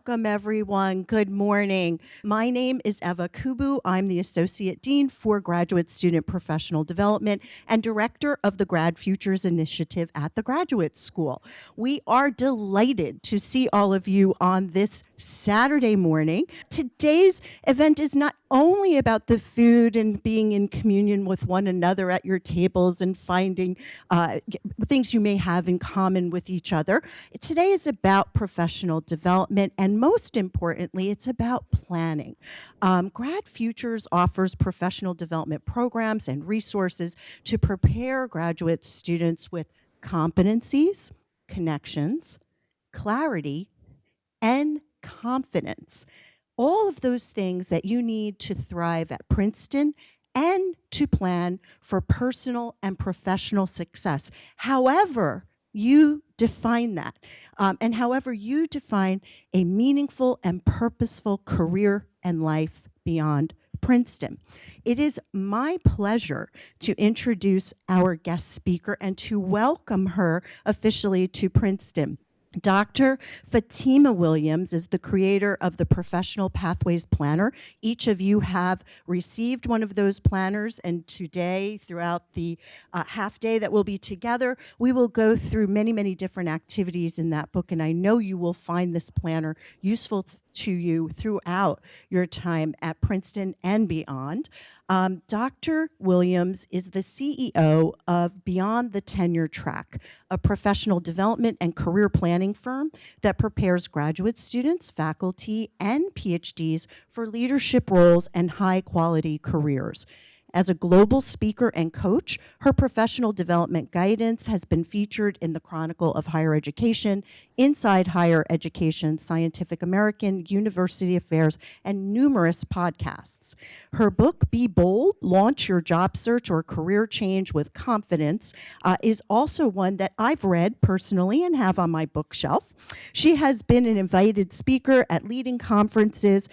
Welcome, everyone. Good morning. My name is Eva Kubu. I'm the Associate Dean for Graduate Student Professional Development and Director of the Grad Futures Initiative at the Graduate School. We are delighted to see all of you on this Saturday morning. Today's event is not only about the food and being in communion with one another at your tables and finding things you may have in common with each other. Today is about professional development, and most importantly, it's about planning. Grad Futures offers professional development programs and resources to prepare graduate students with competencies, connections, clarity, and confidence. All of those things that you need to thrive at Princeton and to plan for personal and professional success. However, you define that, and however you define a meaningful and purposeful career and life beyond Princeton. It is my pleasure to introduce our guest speaker and to welcome her officially to Princeton. Dr. Fatimah Williams is the creator of the Professional Pathways Planner. Each of you have received one of those planners, and today, throughout the half day that we'll be together, we will go through many, many different activities in that book, and I know you will find this planner useful to you throughout your time at Princeton and beyond. Dr. Williams is the CEO of Beyond the Tenure Track, a professional development and career planning firm that prepares graduate students, faculty, and PhDs for leadership roles and high-quality careers. As a global speaker and coach, her professional development guidance has been featured in the Chronicle of Higher Education, Inside Higher Education, Scientific American, University Affairs, and numerous podcasts. Her book, Be Bold, Launch Your Job Search or Career Change with Confidence, is also one that I've read personally and have on my bookshelf. She has been an invited speaker at leading conferences,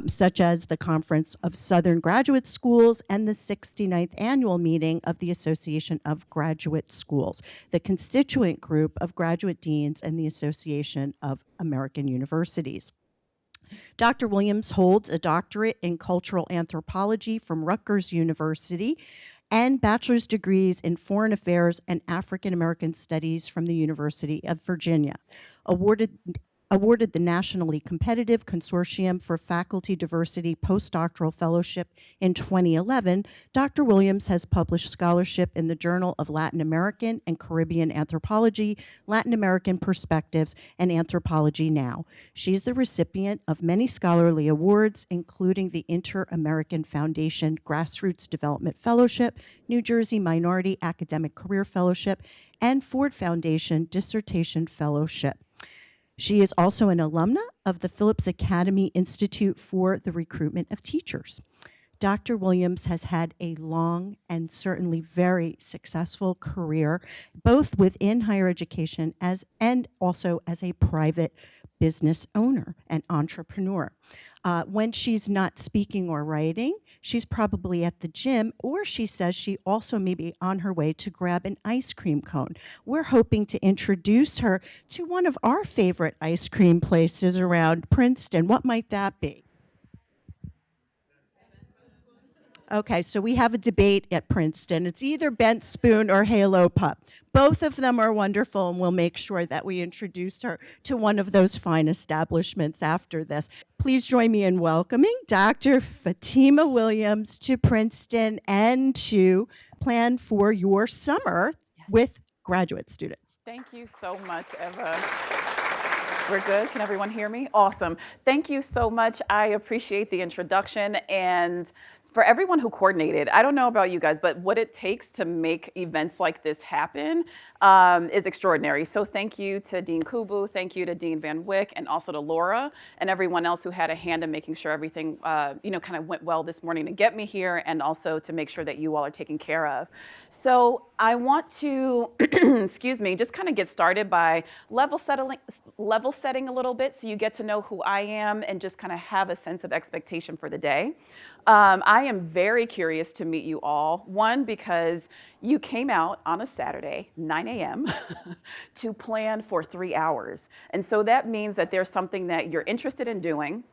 such as the Conference of Southern Graduate Schools and the 69th annual meeting of the Association of Graduate Schools, the constituent group of graduate deans and the Association of American Universities. Dr. Williams holds a doctorate in cultural anthropology from Rutgers University and bachelor's degrees in foreign affairs and African American studies from the University of Virginia. Awarded the nationally competitive Consortium for Faculty Diversity Postdoctoral Fellowship in 2011, Dr. Williams has published scholarship in the Journal of Latin American and Caribbean Anthropology, Latin American Perspectives, and Anthropology Now. She's the recipient of many scholarly awards, including the Inter-American Foundation Grassroots Development Fellowship, New Jersey Minority Academic Career Fellowship, and Ford Foundation Dissertation Fellowship. She is also an alumna of the Phillips Academy Institute for the Recruitment of Teachers. Dr. Williams has had a long and certainly very successful career, both within higher education and also as a private business owner and entrepreneur. When she's not speaking or writing, she's probably at the gym, or she says she also may be on her way to grab an ice cream cone. We're hoping to introduce her to one of our favorite ice cream places around Princeton. What might that be? Okay, so we have a debate at Princeton. It's either Bent Spoon or Halo Pup. Both of them are wonderful, and we'll make sure that we introduce her to one of those fine establishments after this. Please join me in welcoming Dr. Fatimah Williams to Princeton and to plan for your summer with graduate students. Thank you so much, Eva. We're good? Can everyone hear me? Awesome. Thank you so much. I appreciate the introduction, and for everyone who coordinated. I don't know about you guys, but what it takes to make events like this happen is extraordinary. So thank you to Dean Kubu, thank you to Dean Van Wyck, and also to Laura and everyone else who had a hand in making sure everything kind of went well this morning to get me here, and also to make sure that you all are taken care of. So I want to, excuse me, just kind of get started by level setting a little bit so you get to know who I am and just kind of have a sense of expectation for the day. I I am very curious to meet you all. One, because you came out on a Saturday, 9 a.m., to plan for 3 hours. And so that means that there's something that you're interested in doing,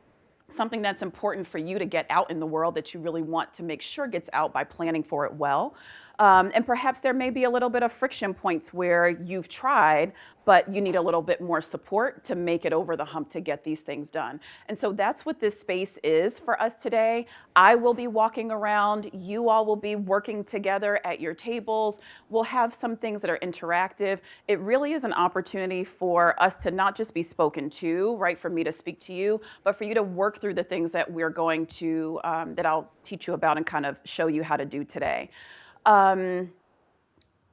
something that's important for you to get out in the world that you really want to make sure gets out by planning for it well. And perhaps there may be a little bit of friction points where you've tried, but you need a little bit more support to make it over the hump to get these things done. And so that's what this space is for us today. I will be walking around. You all will be working together at your tables. We'll have some things that are interactive. It really is an opportunity for us to not just be spoken to, right, for me to speak to you, but for you to work through the things that we're going to, that I'll teach you about and kind of show you how to do today.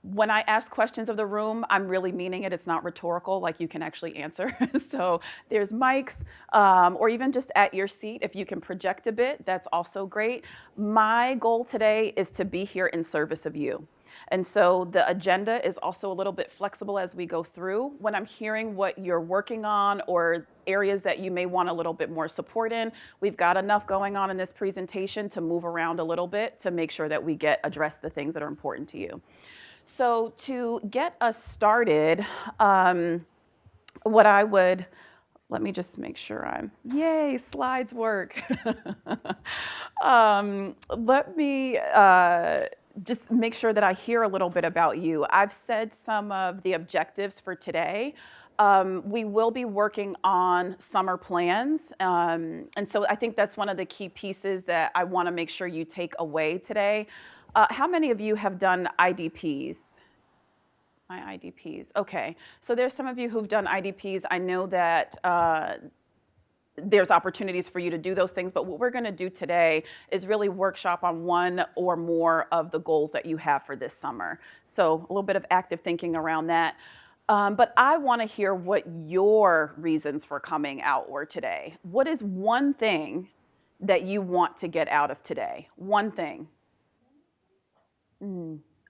When I ask questions of the room, I'm really meaning it. It's not rhetorical, like you can actually answer. So there's mics, or even just at your seat, if you can project a bit, that's also great. My goal today is to be here in service of you. And so the agenda is also a little bit flexible as we go through. When I'm hearing what you're working on or areas that you may want a little bit more support in, we've got enough going on in this presentation to move around a little bit to make sure that we address the things that are important to you. So to get us started, let me just make sure yay, slides work. Let me just make sure that I hear a little bit about you. I've said some of the objectives for today. We will be working on summer plans. And so I think that's one of the key pieces that I want to make sure you take away today. How many of you have done IDPs? My IDPs, okay. So there's some of you who've done IDPs. I know that there's opportunities for you to do those things, but what we're gonna do today is really workshop on one or more of the goals that you have for this summer. So a little bit of active thinking around that. But I wanna hear what your reasons for coming out were today. What is one thing that you want to get out of today? One thing.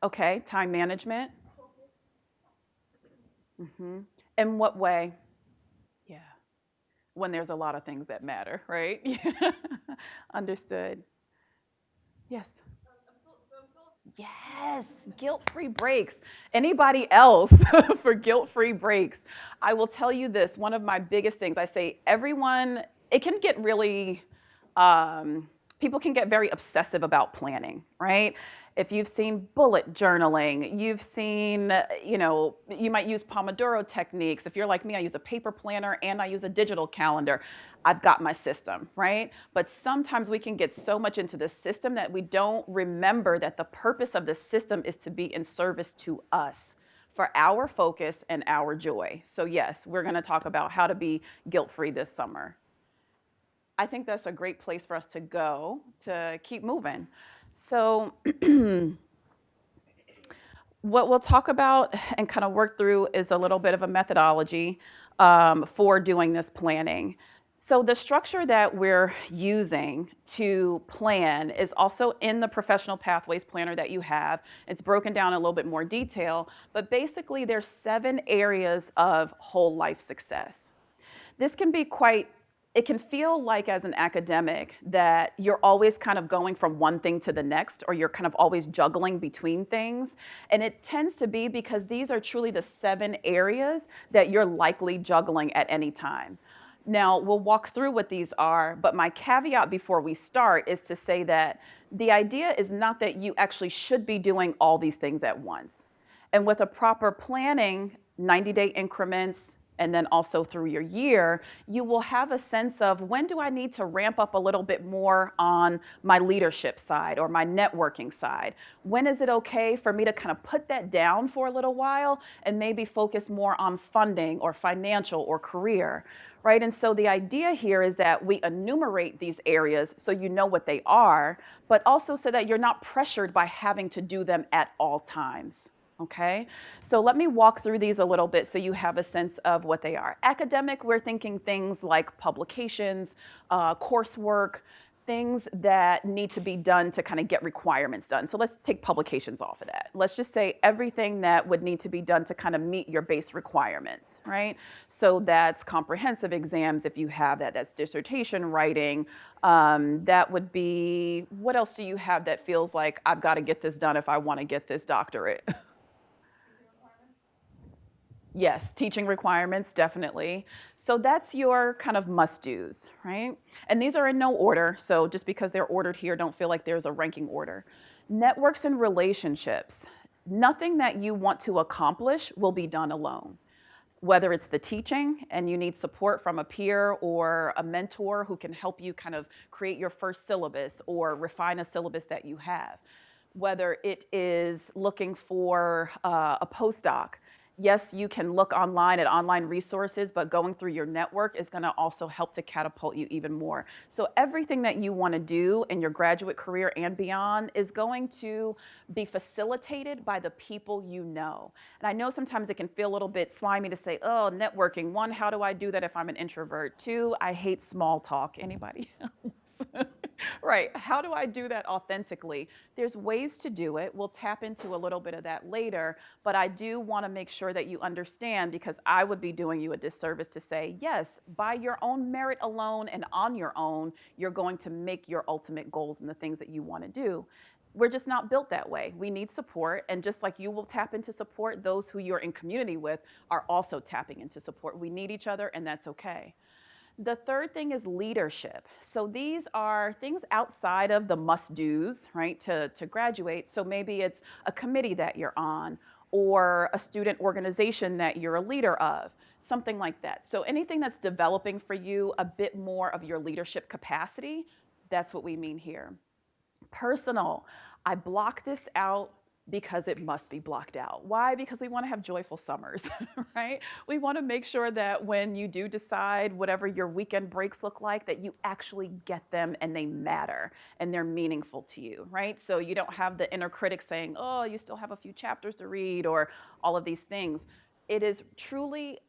Okay, time management. In what way? Yeah. When there's a lot of things that matter, right? Yeah. Understood. Yes. Yes, guilt-free breaks. Anybody else for guilt-free breaks? I will tell you this, one of my biggest things, I say everyone, it can get really, people can get very obsessive about planning, right? If you've seen bullet journaling, you've seen, you might use Pomodoro techniques. If you're like me, I use a paper planner and I use a digital calendar. I've got my system, right? But sometimes we can get so much into the system that we don't remember that the purpose of the system is to be in service to us, for our focus and our joy. So yes, we're gonna talk about how to be guilt-free this summer. I think that's a great place for us to go to keep moving. So what we'll talk about and kind of work through is a little bit of a methodology for doing this planning. So the structure that we're using to plan is also in the Professional Pathways Planner that you have. It's broken down in a little bit more detail, but basically there's 7 areas of whole life success. This can be it can feel like as an academic that you're always kind of going from one thing to the next, or you're kind of always juggling between things. And it tends to be because these are truly the 7 areas that you're likely juggling at any time. Now, we'll walk through what these are, but my caveat before we start is to say that the idea is not that you actually should be doing all these things at once. And with a proper planning, 90-day increments, and then also through your year, you will have a sense of when do I need to ramp up a little bit more on my leadership side or my networking side? When is it okay for me to kind of put that down for a little while and maybe focus more on funding or financial or career, right? And so the idea here is that we enumerate these areas so you know what they are, but also so that you're not pressured by having to do them at all times. Okay, so let me walk through these a little bit so you have a sense of what they are. Academic, we're thinking things like publications, coursework, things that need to be done to kind of get requirements done. So let's take publications off of that. Let's just say everything that would need to be done to kind of meet your base requirements, right? So that's comprehensive exams if you have that. That's dissertation writing. That would be, what else do you have that feels like I've got to get this done if I want to get this doctorate? Yes, teaching requirements, definitely. So that's your kind of must-dos, right? And these are in no order, so just because they're ordered here, don't feel like there's a ranking order. Networks and relationships. Nothing that you want to accomplish will be done alone. Whether it's the teaching and you need support from a peer or a mentor who can help you kind of create your first syllabus or refine a syllabus that you have. Whether it is looking for a postdoc. Yes, you can look online at online resources, but going through your network is going to also help to catapult you even more. So everything that you want to do in your graduate career and beyond is going to be facilitated by the people you know. And I know sometimes it can feel a little bit slimy to say, oh, networking. One, how do I do that if I'm an introvert? Two, I hate small talk. Anybody else? Right. How do I do that authentically? There's ways to do it. We'll tap into a little bit of that later, but I do want to make sure that you understand, because I would be doing you a disservice to say, yes, by your own merit alone and on your own, you're going to make your ultimate goals and the things that you want to do. We're just not built that way. We need support, and just like you will tap into support, those who you're in community with are also tapping into support. We need each other, and that's okay. The third thing is leadership. So these are things outside of the must-dos, right, to graduate. So maybe it's a committee that you're on or a student organization that you're a leader of, something like that. So anything that's developing for you a bit more of your leadership capacity, that's what we mean here. Personal, I block this out because it must be blocked out. Why? Because we want to have joyful summers, right? We want to make sure that when you do decide whatever your weekend breaks look like, that you actually get them and they matter and they're meaningful to you, right? So you don't have the inner critic saying, oh, you still have a few chapters to read or all of these things. It is truly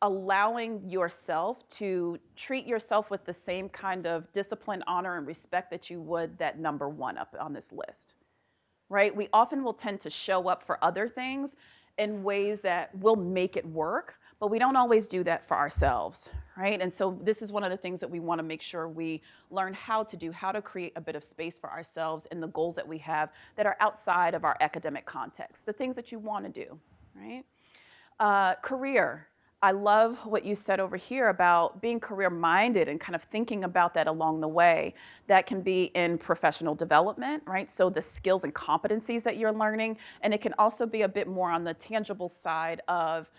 allowing yourself to treat yourself with the same kind of discipline, honor, and respect that you would that number one up on this list. Right? We often will tend to show up for other things in ways that will make it work, but we don't always do that for ourselves, right? And so this is one of the things that we want to make sure we learn how to do, how to create a bit of space for ourselves in the goals that we have that are outside of our academic context, the things that you want to do, right? Career. I love what you said over here about being career-minded and kind of thinking about that along the way. That can be in professional development, right? So the skills and competencies that you're learning, and it can also be a bit more on the tangible side of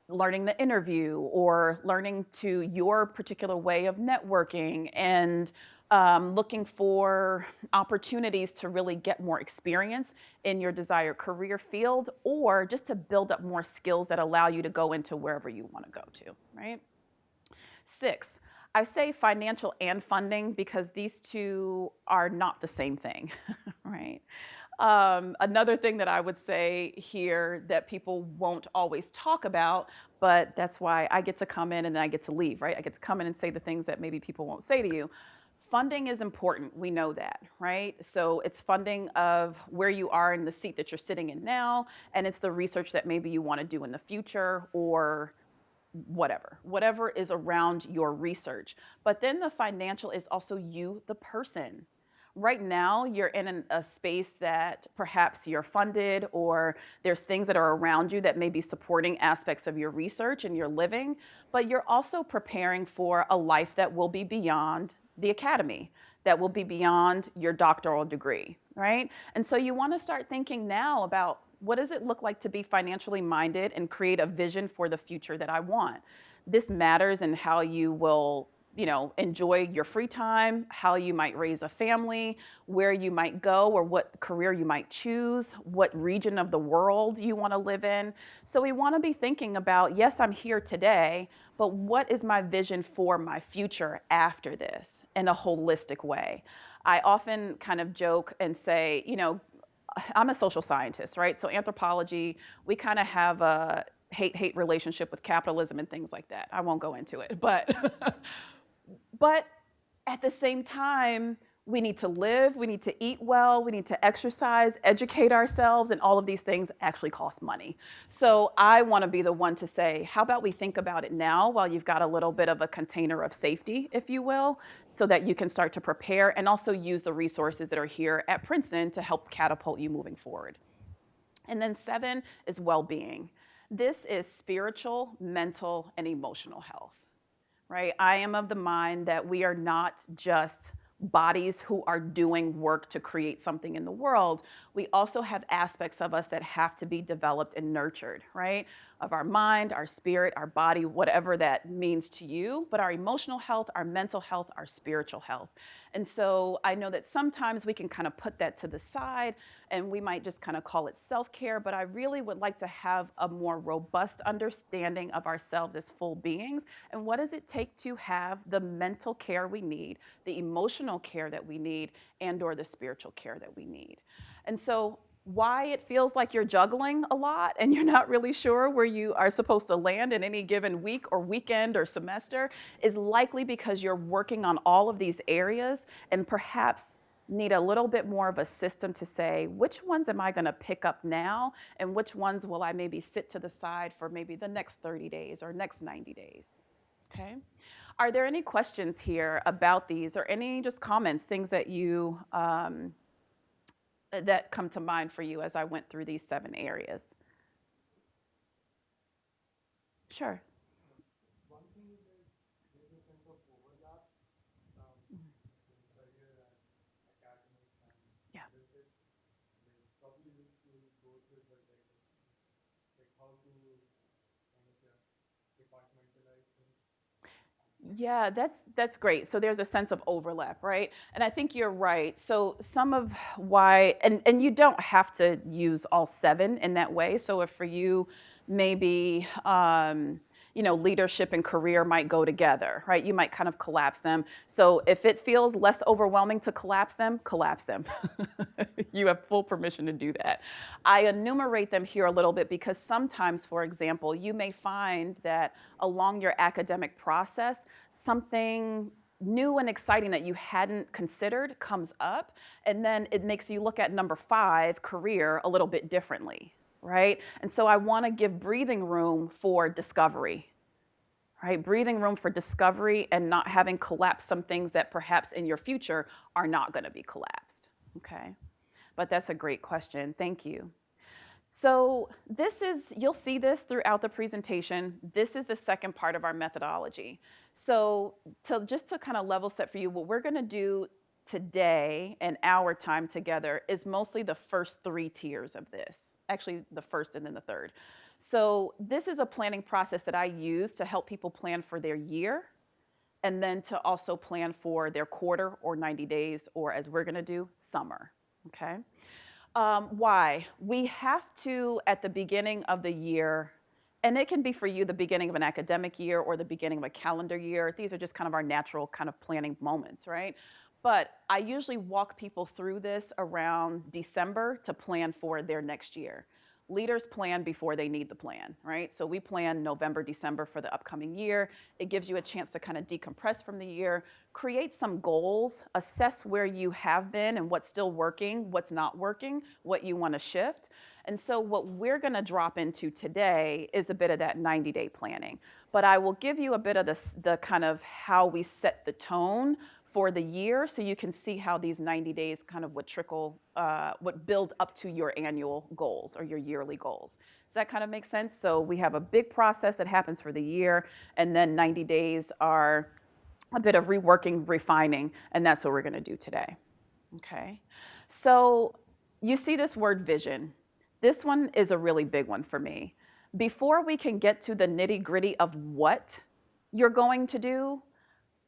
learning the interview or learning to your particular way of networking and looking for opportunities to really get more experience in your desired career field, or just to build up more skills that allow you to go into wherever you want to go to, right? 6, I say financial and funding because these two are not the same thing, right? Another thing that I would say here that people won't always talk about, but that's why I get to come in and then I get to leave, right? I get to come in and say the things that maybe people won't say to you. Funding is important, we know that, right? So it's funding of where you are in the seat that you're sitting in now, and it's the research that maybe you want to do in the future or whatever is around your research. But then the financial is also you, the person. Right now, you're in a space that perhaps you're funded or there's things that are around you that may be supporting aspects of your research and your living, but you're also preparing for a life that will be beyond the academy, that will be beyond your doctoral degree, right? And so you want to start thinking now about what does it look like to be financially minded and create a vision for the future that I want. This matters in how you will, enjoy your free time, how you might raise a family, where you might go or what career you might choose, what region of the world you want to live in. So we want to be thinking about, yes, I'm here today, but what is my vision for my future after this in a holistic way? I often kind of joke and say, I'm a social scientist, right? So anthropology, we kind of have a hate relationship with capitalism and things like that. I won't go into it, but At the same time, we need to live, we need to eat well, we need to exercise, educate ourselves, and all of these things actually cost money. So I want to be the one to say, how about we think about it now while you've got a little bit of a container of safety, if you will, so that you can start to prepare and also use the resources that are here at Princeton to help catapult you moving forward. And then 7 is well-being. This is spiritual, mental, and emotional health. Right? I am of the mind that we are not just bodies who are doing work to create something in the world. We also have aspects of us that have to be developed and nurtured, right? Of our mind, our spirit, our body, whatever that means to you, but our emotional health, our mental health, our spiritual health. And so I know that sometimes we can kind of put that to the side and we might just kind of call it self-care, but I really would like to have a more robust understanding of ourselves as full beings and what does it take to have the mental care we need, the emotional care that we need, and or the spiritual care that we need. And so why it feels like you're juggling a lot and you're not really sure where you are supposed to land in any given week or weekend or semester is likely because you're working on all of these areas and perhaps need a little bit more of a system to say, which ones am I going to pick up now and which ones will I maybe sit to the side for maybe the next 30 days or next 90 days? Okay. Are there any questions here about these or any just comments, things that you that come to mind for you as I went through these 7 areas? Sure. One thing is that there's a sense of overlap between career and academics and Yeah. leadership. They probably used to go through it, but like how to kind of departmentalize things. Yeah, that's great. So there's a sense of overlap, right? And I think you're right. So some of why, and you don't have to use all 7 in that way. So if for you, maybe leadership and career might go together, right? You might kind of collapse them. So if it feels less overwhelming to collapse them, collapse them. You have full permission to do that. I enumerate them here a little bit because sometimes, for example, you may find that along your academic process, something new and exciting that you hadn't considered comes up, and then it makes you look at number 5, career, a little bit differently, right? And so I want to give breathing room for discovery, right? Breathing room for discovery and not having collapsed some things that perhaps in your future are not going to be collapsed, okay? But that's a great question. Thank you. So this is, you'll see this throughout the presentation. This is the second part of our methodology. So just to kind of level set for you, what we're going to do today and our time together is mostly the first 3 tiers of this. Actually, the first and then the third. So this is a planning process that I use to help people plan for their year and then to also plan for their quarter or 90 days or, as we're going to do, summer. Okay? Why? We have to, at the beginning of the year, and it can be for you the beginning of an academic year or the beginning of a calendar year. These are just kind of our natural kind of planning moments, right? But I usually walk people through this around December to plan for their next year. Leaders plan before they need the plan, right? So we plan November, December for the upcoming year. It gives you a chance to kind of decompress from the year, create some goals, assess where you have been and what's still working, what's not working, what you want to shift. And so what we're going to drop into today is a bit of that 90-day planning. But I will give you a bit of the kind of how we set the tone for the year so you can see how these 90 days kind of would build up to your annual goals or your yearly goals. Does that kind of make sense? So we have a big process that happens for the year, and then 90 days are a bit of reworking, refining, and that's what we're going to do today. Okay? So you see this word vision. This one is a really big one for me. Before we can get to the nitty-gritty of what you're going to do,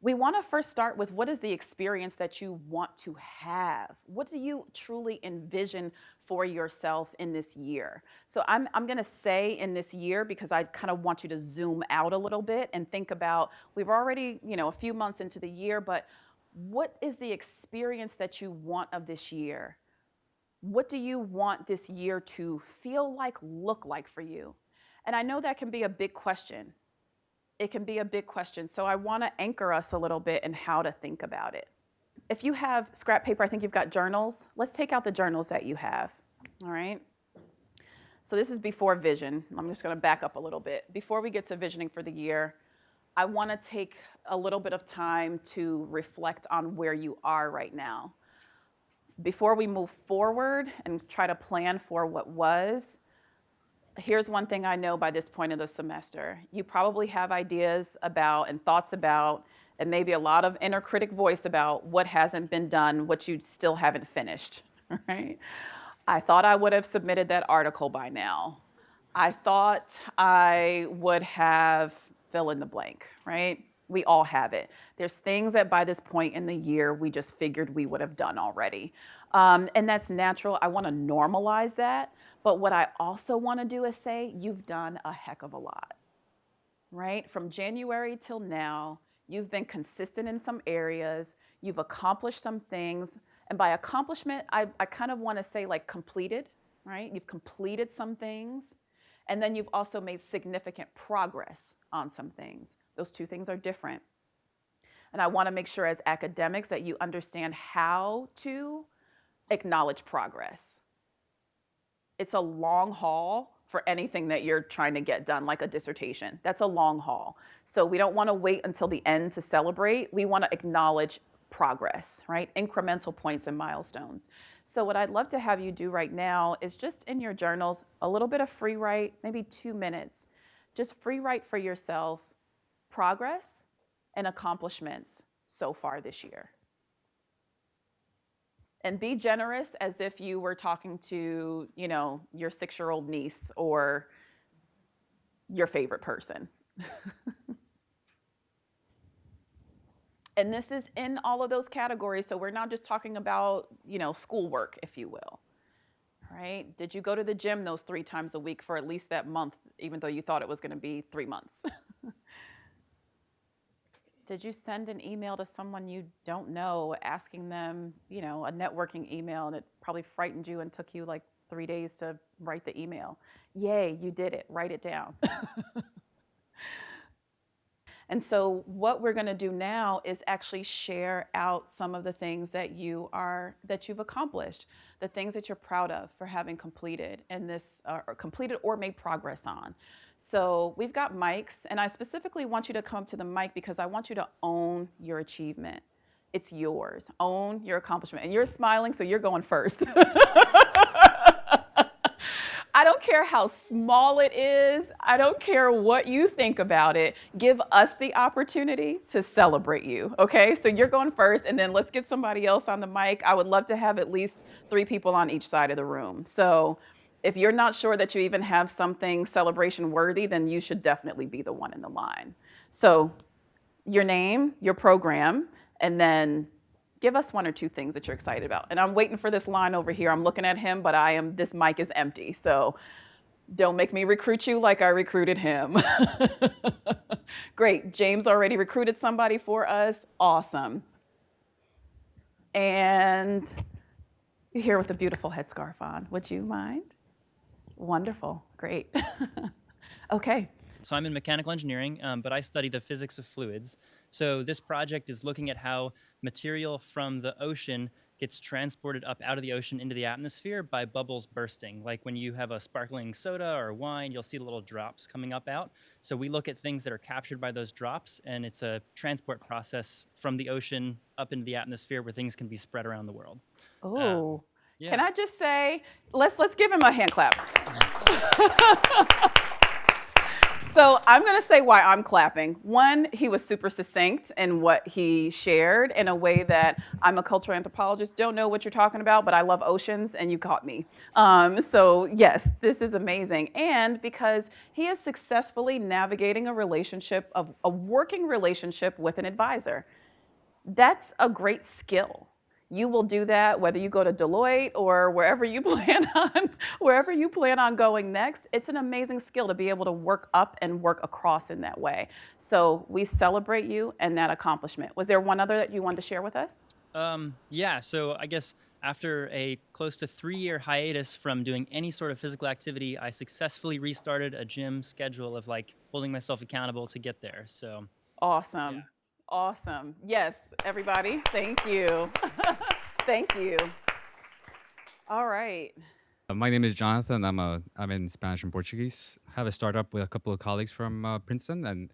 we want to first start with what is the experience that you want to have? What do you truly envision for yourself in this year? So I'm going to say in this year because I kind of want you to zoom out a little bit and think about, we've already, a few months into the year, but what is the experience that you want of this year? What do you want this year to feel like, look like for you? And I know that can be a big question. it can be a big question. So I want to anchor us a little bit in how to think about it. If you have scrap paper, I think you've got journals. Let's take out the journals that you have, all right? So this is before vision. I'm just going to back up a little bit. Before we get to visioning for the year, I want to take a little bit of time to reflect on where you are right now. Before we move forward and try to plan for what was, here's one thing I know by this point of the semester. You probably have ideas about and thoughts about, and maybe a lot of inner critic voice about what hasn't been done, what you still haven't finished, right? I thought I would have submitted that article by now. I thought I would have fill in the blank, right? We all have it. There's things that by this point in the year, we just figured we would have done already. And that's natural. I want to normalize that. But what I also want to do is say, you've done a heck of a lot, right? From January till now, you've been consistent in some areas. You've accomplished some things. And by accomplishment, I kind of want to say like completed, right? You've completed some things. And then you've also made significant progress on some things. Those two things are different. And I want to make sure as academics that you understand how to acknowledge progress. It's a long haul for anything that you're trying to get done, like a dissertation. That's a long haul. So we don't want to wait until the end to celebrate. We want to acknowledge progress, right? Incremental points and milestones. So what I'd love to have you do right now is just in your journals, a little bit of free write, maybe 2 minutes. Just free write for yourself progress and accomplishments so far this year. And be generous as if you were talking to, you know, your 6-year-old niece or your favorite person. And this is in all of those categories, so we're not just talking about, you know, schoolwork, if you will, right? Did you go to the gym those 3 times a week for at least that month, even though you thought it was going to be 3 months? Did you send an email to someone you don't know, asking them, you know, a networking email, and it probably frightened you and took you like 3 days to write the email? Yay, you did it. Write it down. And so what we're going to do now is actually share out some of the things that you've accomplished, the things that you're proud of for having completed and or completed or made progress on. So we've got mics, and I specifically want you to come up to the mic because I want you to own your achievement. It's yours. Own your accomplishment. And you're smiling, so you're going first. I don't care how small it is. I don't care what you think about it. Give us the opportunity to celebrate you, okay? So you're going first, and then let's get somebody else on the mic. I would love to have at least 3 people on each side of the room. So if you're not sure that you even have something celebration worthy, then you should definitely be the one in the line. So your name, your program, and then give us 1 or 2 things that you're excited about. And I'm waiting for this line over here. I'm looking at him, but this mic is empty. So don't make me recruit you like I recruited him. Great. James already recruited somebody for us. Awesome. And you're here with a beautiful headscarf on. Would you mind? Wonderful. Great. Okay. So I'm in mechanical engineering, but I study the physics of fluids. So this project is looking at how material from the ocean gets transported up out of the ocean into the atmosphere by bubbles bursting. Like when you have a sparkling soda or wine, you'll see the little drops coming up out. So we look at things that are captured by those drops, and it's a transport process from the ocean up into the atmosphere where things can be spread around the world. Oh, yeah. Can I just say, let's give him a hand clap. So I'm going to say why I'm clapping. 1, he was super succinct in what he shared in a way that I'm a cultural anthropologist, don't know what you're talking about, but I love oceans, and you caught me. So yes, this is amazing. And because he is successfully navigating a working relationship with an advisor. That's a great skill. You will do that whether you go to Deloitte or wherever you plan on going next. It's an amazing skill to be able to work up and work across in that way. So we celebrate you and that accomplishment. Was there one other that you wanted to share with us? Yeah, so I guess After a close to 3-year hiatus from doing any sort of physical activity, I successfully restarted a gym schedule of like holding myself accountable to get there. So, Awesome. yeah. Awesome. Yes, everybody. Thank you. Thank you. All right. My name is Jonathan. I'm in Spanish and Portuguese. I have a startup with a couple of colleagues from Princeton, and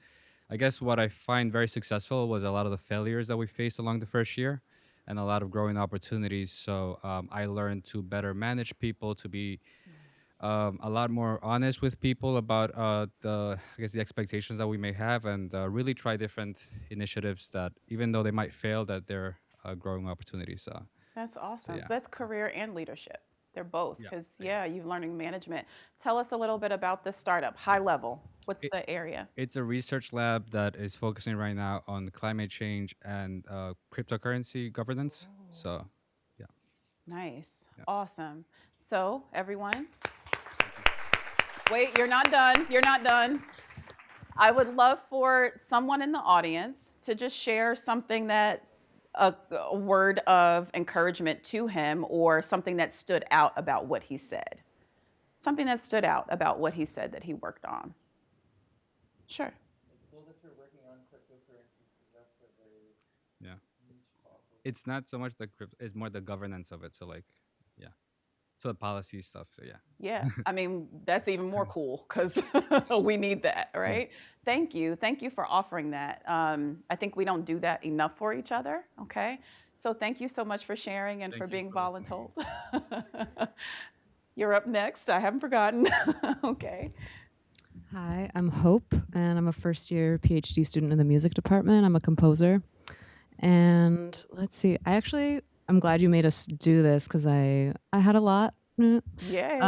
I guess what I find very successful was a lot of the failures that we faced along the first year, and a lot of growing opportunities. So I learned to better manage people, to be a lot more honest with people about the expectations that we may have, and really try different initiatives that, even though they might fail, that they're growing opportunities. That's awesome. yeah. So that's career and leadership. They're both Yeah, because, I yeah, guess. you're learning management. Tell us a little bit about the startup, high level. What's It, the area? It's a research lab that is focusing right now on climate change and cryptocurrency governance. So, yeah. Nice. Yeah. Awesome. So, everyone, Thank you. wait, you're not done. You're not done. I would love for someone in the audience to just share something that a word of encouragement to him or something that stood out about what he said. Something that stood out about what he said that he worked on. Sure. It's cool that you're working on cryptocurrencies because that's a very Yeah. niche topic. It's not so much the crypto, it's more the governance of it. So, like, yeah. So, the policy stuff. So, yeah. Yeah, I mean, that's even more cool because we need that, right? Thank you. Thank you for offering that. I think we don't do that enough for each other, okay? So thank you so much for sharing and Thank for you being for listening. voluntold. You're up next. I haven't forgotten. Okay. Hi, I'm Hope, and I'm a first year PhD student in the music department. I'm a composer. And let's see, I'm glad you made us do this because I had a lot. Yay.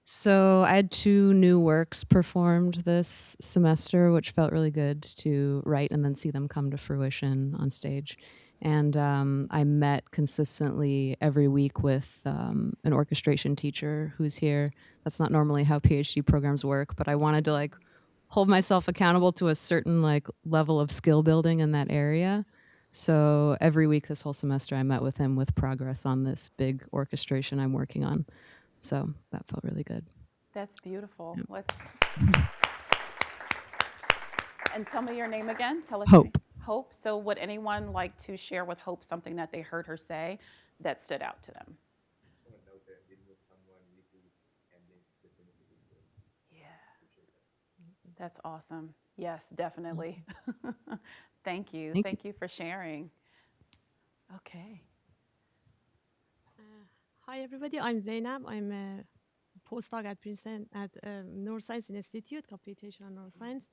So I had 2 new works performed this semester, which felt really good to write and then see them come to fruition on stage. And I met consistently every week with an orchestration teacher who's here. That's not normally how PhD programs work, but I wanted to like hold myself accountable to a certain like level of skill building in that area. So every week this whole semester, I met with him with progress on this big orchestration I'm working on. So that felt really good. That's beautiful. Yep. Let's. And tell me your name again. Tell us your name. Hope. Hope. So would anyone like to share with Hope something that they heard her say that stood out to them? Just want to note that being with someone weekly and being consistent with the weekly. Yeah. Appreciate that. That's awesome. Yes, definitely. Thank you. Thank you. Thank you for sharing. Okay. Hi, everybody. I'm Zainab. I'm a postdoc at Princeton at Neuroscience Institute, Computational Neuroscience.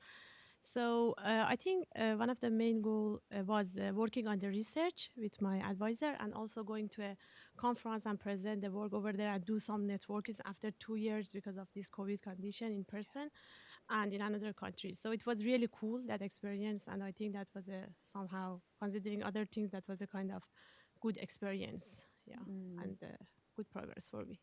So I think one of the main goals was working on the research with my advisor and also going to a conference and present the work over there and do some networking after 2 years because of this COVID condition in person and in another country. So it was really cool, that experience. And I think that was somehow, considering other things, that was a kind of good experience. Yeah, and good progress for me.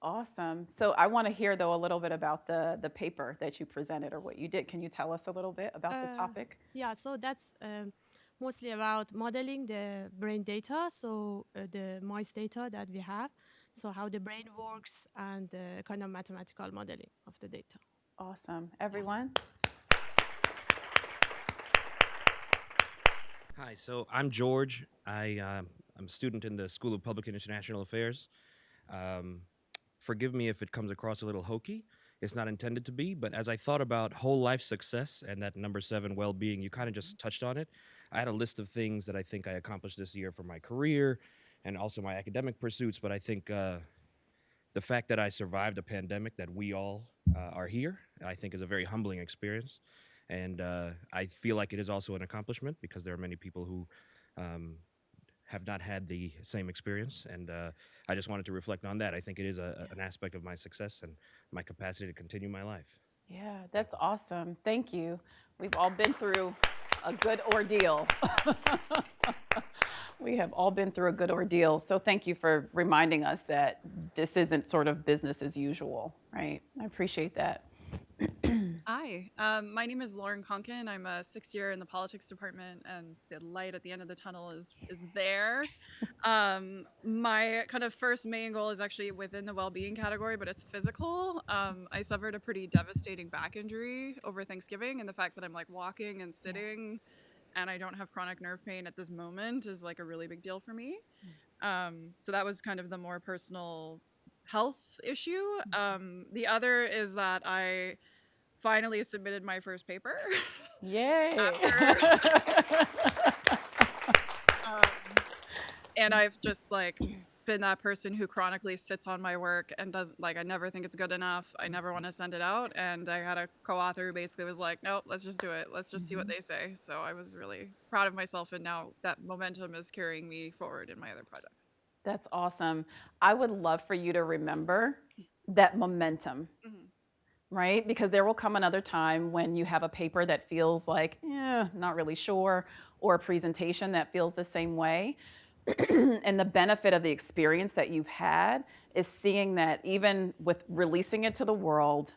Awesome. So I want to hear, though, a little bit about the paper that you presented or what you did. Can you tell us a little bit about the topic? Yeah, so that's mostly about modeling the brain data, so the mice data that we have, so how the brain works and the kind of mathematical modeling of the data. Awesome. Everyone? Hi, so I'm George. I'm a student in the School of Public and International Affairs. Forgive me if it comes across a little hokey. It's not intended to be, but as I thought about whole life success and that number 7, well-being, you kind of just touched on it. I had a list of things that I think I accomplished this year for my career and also my academic pursuits, but I think the fact that I survived a pandemic, that we all are here, I think is a very humbling experience. And I feel like it is also an accomplishment because there are many people who have not had the same experience. And I just wanted to reflect on that. I think it is an aspect of my success and my capacity to continue my life. Yeah, that's awesome. Thank you. We've all been through a good ordeal. We have all been through a good ordeal. So thank you for reminding us that this isn't sort of business as usual, right? I appreciate that. Hi, my name is Lauren Conkin. I'm a sixth year in the politics department, and the light at the end of the tunnel is there. My kind of first main goal is actually within the well-being category, but it's physical. I suffered a pretty devastating back injury over Thanksgiving, and the fact that I'm like walking and sitting, and I don't have chronic nerve pain at this moment is like a really big deal for me. So that was kind of the more personal health issue. The other is that I finally submitted my first paper. Yay. Um, and I've just like been that person who chronically sits on my work and doesn't like, I never think it's good enough. I never want to send it out. And I had a co-author who basically was like, nope, let's just do it. Let's just see what they say. So I was really proud of myself. And now that momentum is carrying me forward in my other projects. That's awesome. I would love for you to remember that momentum. Right? Because there will come another time when you have a paper that feels like, not really sure, or a presentation that feels the same way. And the benefit of the experience that you've had is seeing that even with releasing it to the world,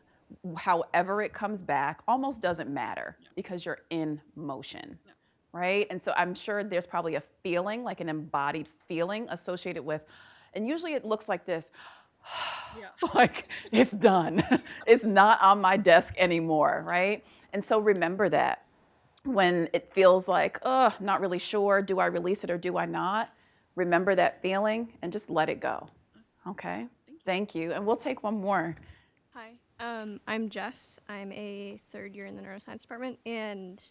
however it comes back, almost doesn't matter because you're in motion. Right? And so I'm sure there's probably a feeling, like an embodied feeling associated with, and usually it looks like this. Like it's done. It's not on my desk anymore, right? And so remember that when it feels like, oh, not really sure, do I release it or do I not? Remember that feeling and just let it go. Okay? Thank you. And we'll take one more. Hi, I'm Jess. I'm a third year in the neuroscience department, and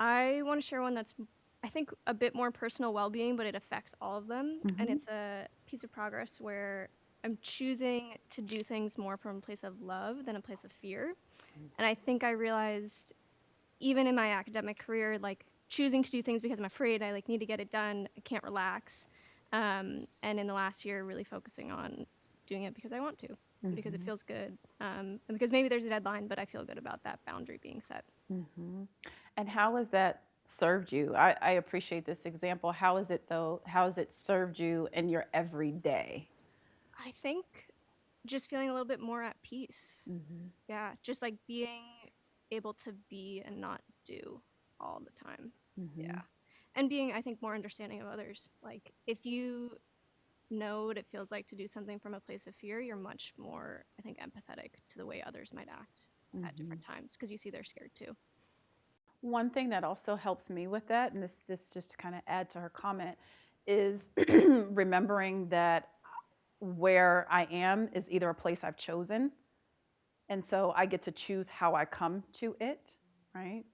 I want to share one that's, I think, a bit more personal well-being, but it affects all of them. And it's a piece of progress where I'm choosing to do things more from a place of love than a place of fear. And I think I realized, even in my academic career, like choosing to do things because I'm afraid I like need to get it done, I can't relax. And in the last year, really focusing on doing it because I want to, because it feels good. And because maybe there's a deadline, but I feel good about that boundary being set. And how has that served you? I appreciate this example. How is it though? How has it served you in your everyday? I think just feeling a little bit more at peace. Yeah, just like being able to be and not do all the time. Yeah. And being, I think, more understanding of others. Like if you know what it feels like to do something from a place of fear, you're much more, I think, empathetic to the way others might act at different times because you see they're scared too. One thing that also helps me with that, and this just to kind of add to her comment, is remembering that where I am is either a place I've chosen, and so I get to choose how I come to it, right?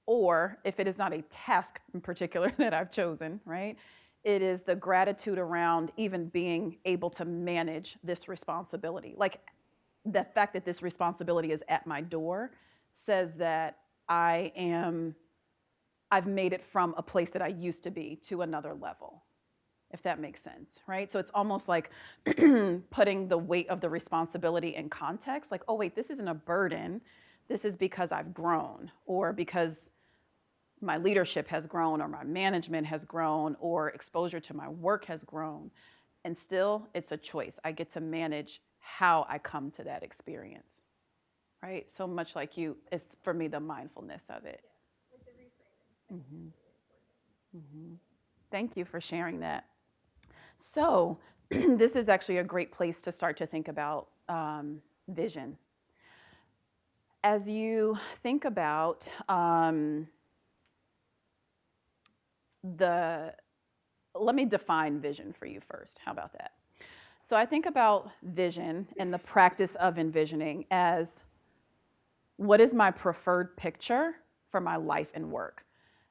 Or if it is not a task in particular that I've chosen, right? It is the gratitude around even being able to manage this responsibility. Like the fact that this responsibility is at my door says that I've made it from a place that I used to be to another level, if that makes sense, right? So it's almost like putting the weight of the responsibility in context, like, oh wait, this isn't a burden, this is because I've grown, or because my leadership has grown, or my management has grown, or exposure to my work has grown. And still, it's a choice. I get to manage how I come to that experience, right? So much like you, it's for me the mindfulness of it. Yeah, like the reframing. Thank you for sharing that. So this is actually a great place to start to think about vision. As you think about let me define vision for you first. How about that? So I think about vision and the practice of envisioning as what is my preferred picture for my life and work.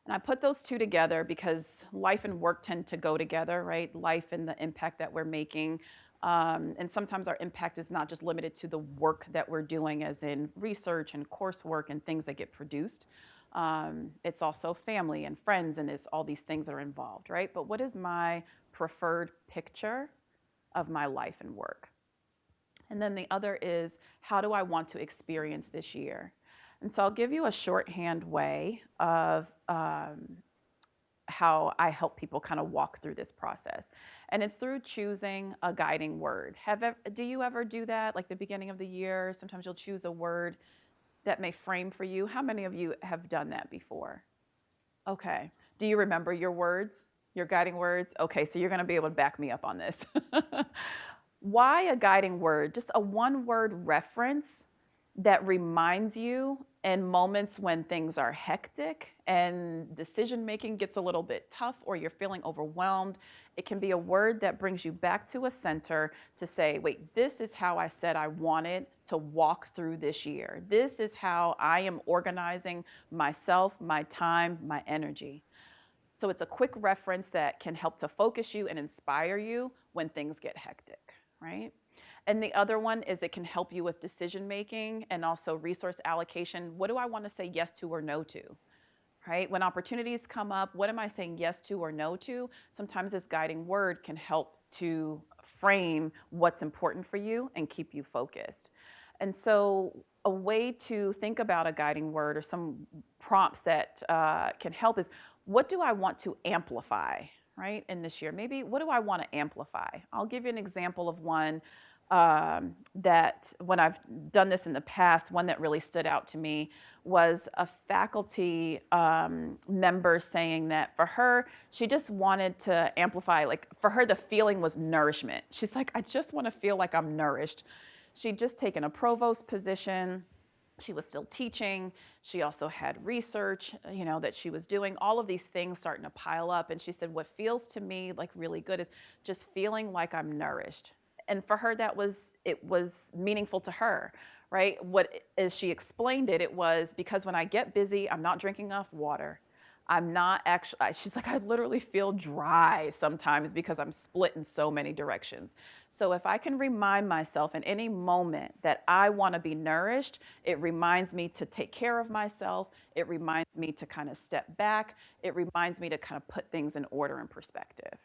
And I put those two together because life and work tend to go together, right? Life and the impact that we're making. And sometimes our impact is not just limited to the work that we're doing, as in research and coursework and things that get produced. It's also family and friends, and it's all these things that are involved, right? But what is my preferred picture of my life and work? And then the other is, how do I want to experience this year? And so I'll give you a shorthand way of how I help people kind of walk through this process. And it's through choosing a guiding word. Do you ever do that? Like the beginning of the year, sometimes you'll choose a word that may frame for you. How many of you have done that before? Okay. Do you remember your words, your guiding words? Okay, so you're going to be able to back me up on this. Why a guiding word? Just a one-word reference that reminds you in moments when things are hectic and decision making gets a little bit tough or you're feeling overwhelmed. It can be a word that brings you back to a center to say, wait, this is how I said I wanted to walk through this year. This is how I am organizing myself, my time, my energy. So it's a quick reference that can help to focus you and inspire you when things get hectic, right? And the other one is it can help you with decision making and also resource allocation. What do I want to say yes to or no to? Right? When opportunities come up, what am I saying yes to or no to? Sometimes this guiding word can help to frame what's important for you and keep you focused. And so a way to think about a guiding word or some prompts that can help is, what do I want to amplify, right, in this year? Maybe what do I want to amplify? I'll give you an example of one that when I've done this in the past, one that really stood out to me was a faculty member saying that for her, she just wanted to amplify, like for her, the feeling was nourishment. She's like, I just want to feel like I'm nourished. She'd just taken a provost position. She was still teaching. She also had research, that she was doing, all of these things starting to pile up. And she said, what feels to me like really good is just feeling like I'm nourished. And for her, it was meaningful to her, right? As she explained it, it was because when I get busy, I'm not drinking enough water. I'm not actually, she's like, I literally feel dry sometimes because I'm split in so many directions. So if I can remind myself in any moment that I want to be nourished, it reminds me to take care of myself. It reminds me to kind of step back. It reminds me to kind of put things in order and perspective.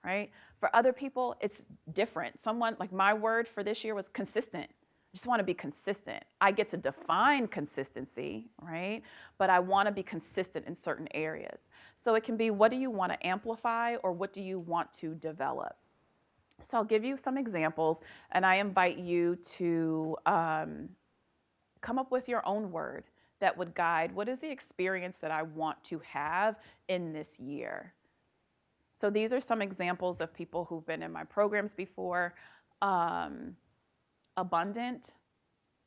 Right? For other people, it's different. Someone, like my word for this year was consistent. I just want to be consistent. I get to define consistency, right? But I want to be consistent in certain areas. So it can be, what do you want to amplify or what do you want to develop? So I'll give you some examples and I invite you to come up with your own word that would guide what is the experience that I want to have in this year. So these are some examples of people who've been in my programs before. Abundant,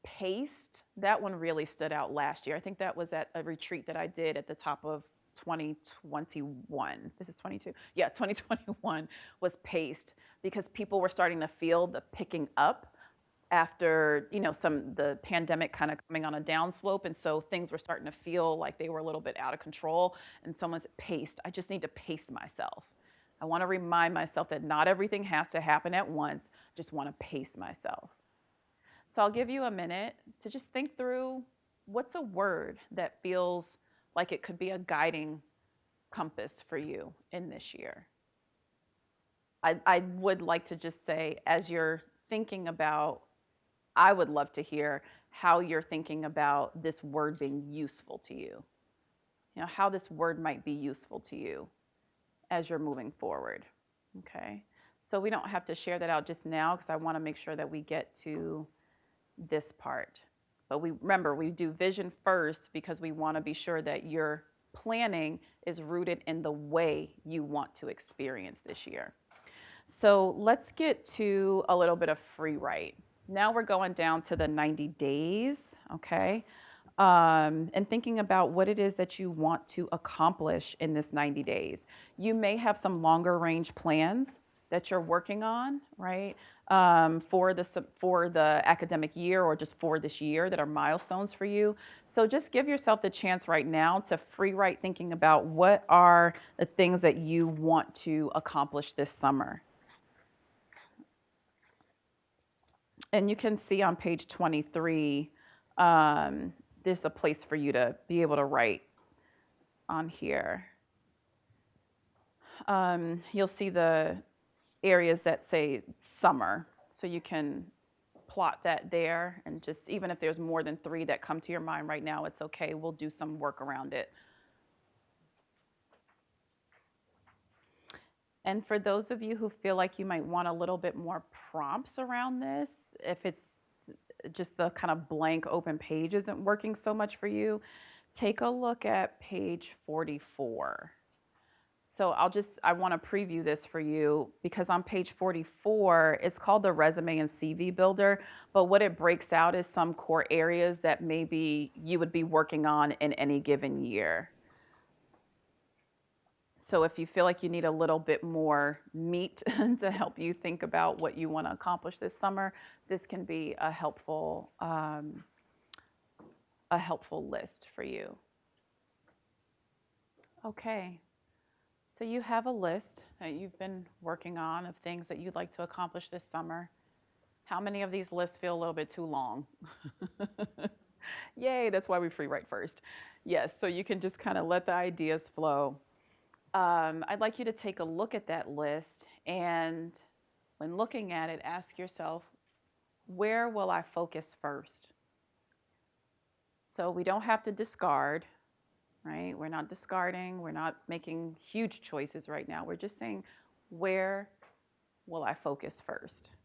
paced, that one really stood out last year. I think that was at a retreat that I did at the top of 2021. This is 22. Yeah, 2021 was paced because people were starting to feel the picking up after, the pandemic kind of coming on a downslope. And so things were starting to feel like they were a little bit out of control. And someone's paced. I just need to pace myself. I want to remind myself that not everything has to happen at once. Just want to pace myself. So I'll give you a minute to just think through what's a word that feels like it could be a guiding compass for you in this year. I would like to just say, as you're thinking about, I would love to hear how you're thinking about this word being useful to you. How this word might be useful to you as you're moving forward, okay? So we don't have to share that out just now because I want to make sure that we get to this part. But remember, we do vision first because we want to be sure that your planning is rooted in the way you want to experience this year. So let's get to a little bit of free write. Now we're going down to the 90 days, okay? And thinking about what it is that you want to accomplish in this 90 days. You may have some longer range plans that you're working on, right? For the academic year or just for this year that are milestones for you. So just give yourself the chance right now to free write thinking about what are the things that you want to accomplish this summer. And you can see on page 23, there's a place for you to be able to write on here. You'll see the areas that say summer, so you can plot that there, and just even if there's more than 3 that come to your mind right now, it's okay. We'll do some work around it. And for those of you who feel like you might want a little bit more prompts around this, if it's just the kind of blank open page isn't working so much for you, take a look at page 44. So I want to preview this for you because on page 44, it's called the Resume and CV Builder, but what it breaks out is some core areas that maybe you would be working on in any given year. So if you feel like you need a little bit more meat to help you think about what you want to accomplish this summer, this can be a helpful list for you. Okay. So you have a list that you've been working on of things that you'd like to accomplish this summer. How many of these lists feel a little bit too long? Yay, that's why we free write first. Yes, so you can just kind of let the ideas flow. I'd like you to take a look at that list, and when looking at it, ask yourself, where will I focus first? So we don't have to discard. Right? We're not discarding, we're not making huge choices right now. We're just saying, where will I focus first?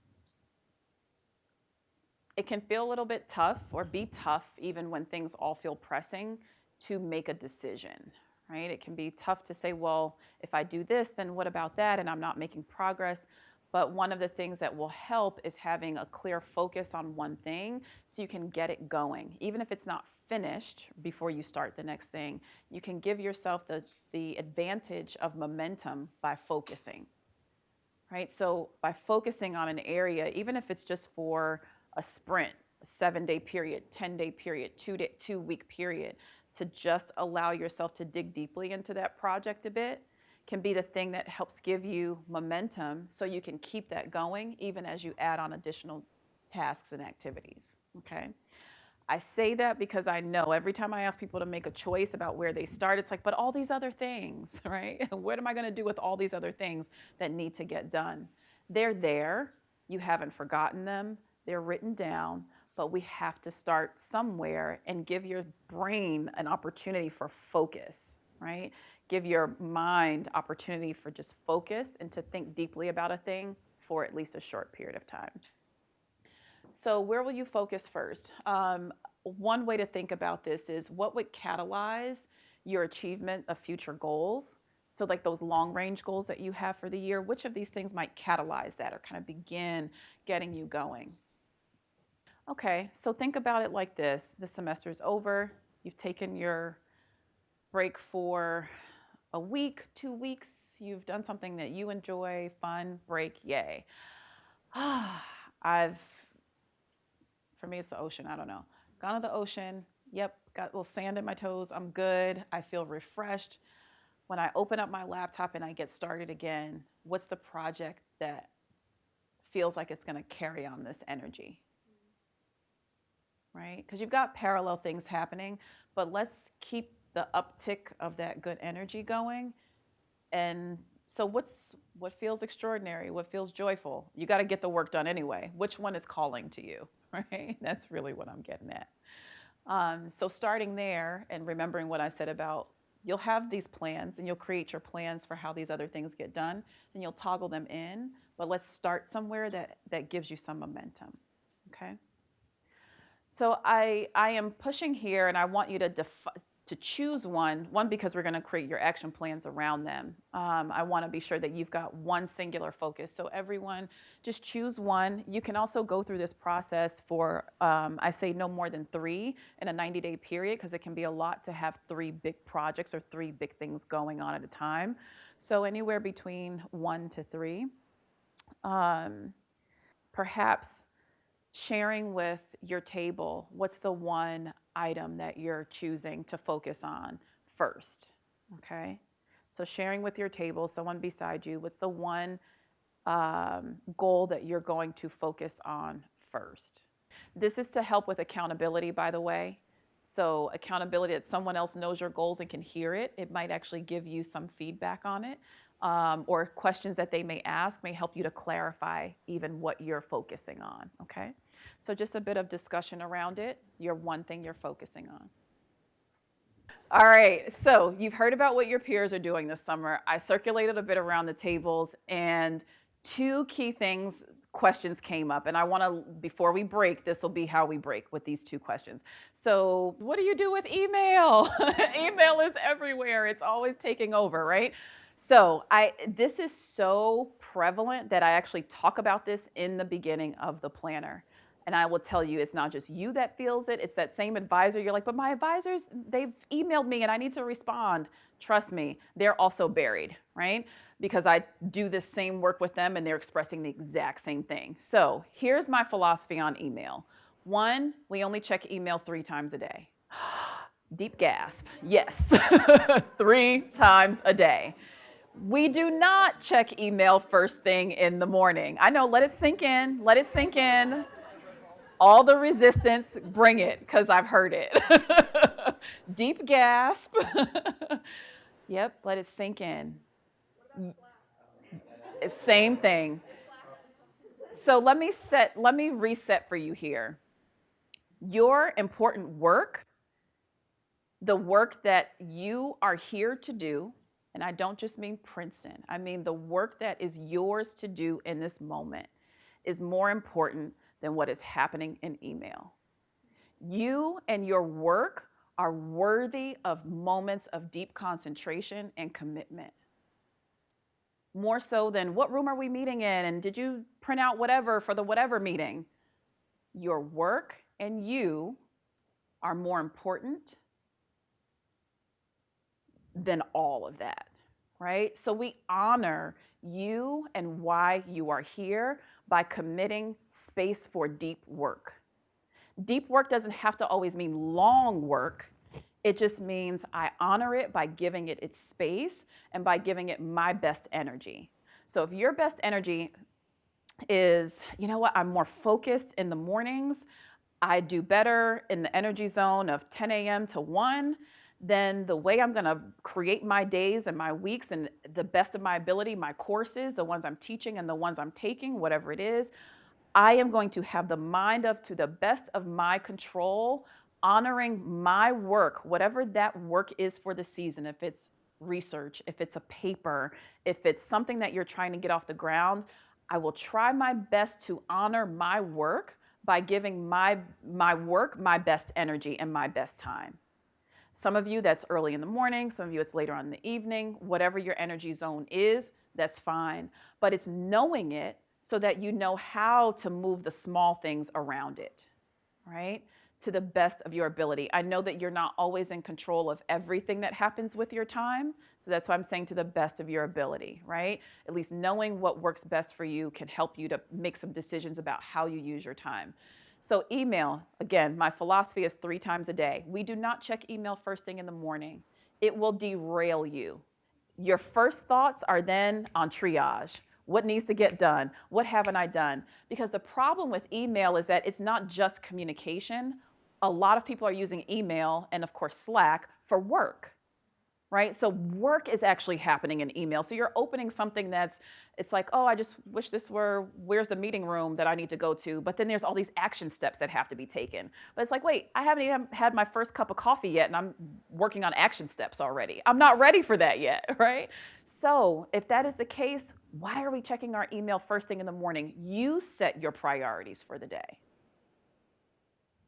It can feel a little bit tough or be tough even when things all feel pressing to make a decision, right? It can be tough to say, well, if I do this, then what about that? And I'm not making progress. But one of the things that will help is having a clear focus on one thing so you can get it going. Even if it's not finished before you start the next thing, you can give yourself the advantage of momentum by focusing, right? So by focusing on an area, even if it's just for a sprint, a 7-day period, 10-day period, 2-week period, to just allow yourself to dig deeply into that project a bit, can be the thing that helps give you momentum so you can keep that going even as you add on additional tasks and activities, okay? I say that because I know every time I ask people to make a choice about where they start, it's like, but all these other things, right? What am I gonna do with all these other things that need to get done? They're there, you haven't forgotten them, they're written down, but we have to start somewhere and give your brain an opportunity for focus, right? Give your mind opportunity for just focus and to think deeply about a thing for at least a short period of time. So where will you focus first? One way to think about this is what would catalyze your achievement of future goals? So like those long range goals that you have for the year, which of these things might catalyze that or kind of begin getting you going? Okay, so think about it like this. The semester is over. You've taken your break for a week, 2 weeks, you've done something that you enjoy, fun, break, yay. For me, it's the ocean, I don't know. Gone to the ocean, yep, got a little sand in my toes, I'm good, I feel refreshed. When I open up my laptop and I get started again, what's the project that feels like it's gonna carry on this energy? Right? Because you've got parallel things happening, but let's keep the uptick of that good energy going. And so what feels extraordinary? What feels joyful? You got to get the work done anyway. Which one is calling to you, right? That's really what I'm getting at. So starting there and remembering what I said about you'll have these plans and you'll create your plans for how these other things get done and you'll toggle them in, but let's start somewhere that gives you some momentum, okay? So I am pushing here and I want you to choose one because we're going to create your action plans around them. I want to be sure that you've got one singular focus. So everyone, just choose one. You can also go through this process for, I say no more than 3 in a 90-day period because it can be a lot to have 3 big projects or 3 big things going on at a time. So anywhere between 1 to 3. Perhaps sharing with your table, what's the one item that you're choosing to focus on first, okay? So sharing with your table, someone beside you, what's the one goal that you're going to focus on first? This is to help with accountability, by the way. So accountability that someone else knows your goals and can hear it. It might actually give you some feedback on it. Or questions that they may ask may help you to clarify even what you're focusing on, okay? So just a bit of discussion around it, your one thing you're focusing on. All right, so you've heard about what your peers are doing this summer. I circulated a bit around the tables, and two key questions came up. And I want to, before we break, this will be how we break with these two questions. So, what do you do with email? Email is everywhere, it's always taking over, right? So, this is so prevalent that I actually talk about this in the beginning of the planner. And I will tell you, it's not just you that feels it. It's that same advisor. You're like, but my advisors, they've emailed me and I need to respond. Trust me, they're also buried, right? Because I do this same work with them and they're expressing the exact same thing. So here's my philosophy on email. One, we only check email 3 times a day. Deep gasp. Yes, 3 times a day. We do not check email first thing in the morning. I know, let it sink in, let it sink in. All the resistance, bring it, because I've heard it. Deep gasp. Yep, let it sink in. Same thing. So let me reset for you here. Your important work, the work that you are here to do, and I don't just mean Princeton, I mean the work that is yours to do in this moment, is more important than what is happening in email. You and your work are worthy of moments of deep concentration and commitment. More so than what room are we meeting in and did you print out whatever for the whatever meeting. Your work and you are more important than all of that, right? So we honor you and why you are here by committing space for deep work. Deep work doesn't have to always mean long work. It just means I honor it by giving it its space and by giving it my best energy. So if your best energy is, you know what, I'm more focused in the mornings, I do better in the energy zone of 10 a.m. to 1, then the way I'm going to create my days and my weeks and the best of my ability, my courses, the ones I'm teaching and the ones I'm taking, whatever it is, I am going to have the mind of, to the best of my control, honoring my work, whatever that work is for the season. If it's research, if it's a paper, if it's something that you're trying to get off the ground, I will try my best to honor my work by giving my work my best energy and my best time. Some of you, that's early in the morning. Some of you, it's later on in the evening. Whatever your energy zone is, that's fine. But it's knowing it so that you know how to move the small things around it, right? To the best of your ability. I know that you're not always in control of everything that happens with your time. So that's why I'm saying to the best of your ability, right? At least knowing what works best for you can help you to make some decisions about how you use your time. So email, again, my philosophy is 3 times a day. We do not check email first thing in the morning. It will derail you. Your first thoughts are then on triage. What needs to get done? What haven't I done? Because the problem with email is that it's not just communication. A lot of people are using email and, of course, Slack for work, right? So work is actually happening in email. So you're opening something it's like, oh, I just wish where's the meeting room that I need to go to? But then there's all these action steps that have to be taken. But it's like, wait, I haven't even had my first cup of coffee yet and I'm working on action steps already. I'm not ready for that yet, right? So if that is the case, why are we checking our email first thing in the morning? You set your priorities for the day.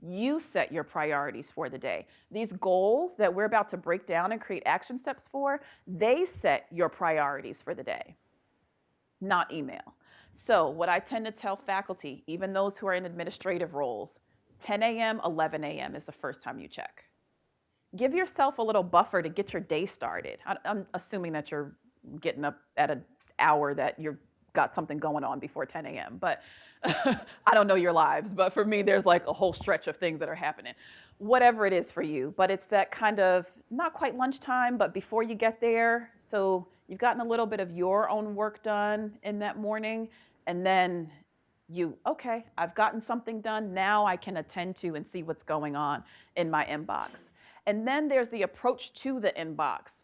You set your priorities for the day. These goals that we're about to break down and create action steps for, they set your priorities for the day, not email. So what I tend to tell faculty, even those who are in administrative roles, 10 a.m., 11 a.m. is the first time you check. Give yourself a little buffer to get your day started. I'm assuming that you're getting up at an hour that you've got something going on before 10 a.m., but I don't know your lives, but for me, there's like a whole stretch of things that are happening. Whatever it is for you, but it's that kind of, not quite lunchtime, but before you get there, so you've gotten a little bit of your own work done in that morning, and then okay, I've gotten something done, now I can attend to and see what's going on in my inbox. And then there's the approach to the inbox.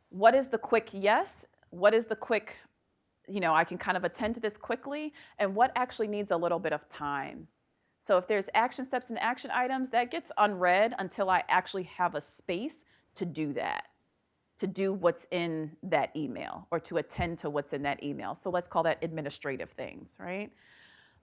What is the quick yes? What is the quick, I can kind of attend to this quickly, and what actually needs a little bit of time. So if there's action steps and action items, that gets unread until I actually have a space to do that, to do what's in that email or to attend to what's in that email. So let's call that administrative things, right?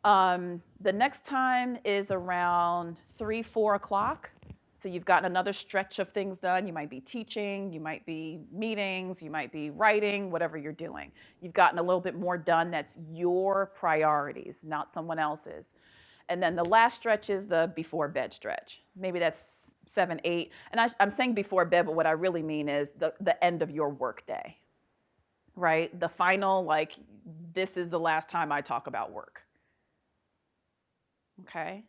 The next time is around 3, 4 o'clock. So you've gotten another stretch of things done. You might be teaching, you might be meetings, you might be writing, whatever you're doing. You've gotten a little bit more done that's your priorities, not someone else's. And then the last stretch is the before bed stretch. Maybe that's 7, 8. And I'm saying before bed, but what I really mean is the end of your workday, right? The final, like, this is the last time I talk about work. Okay?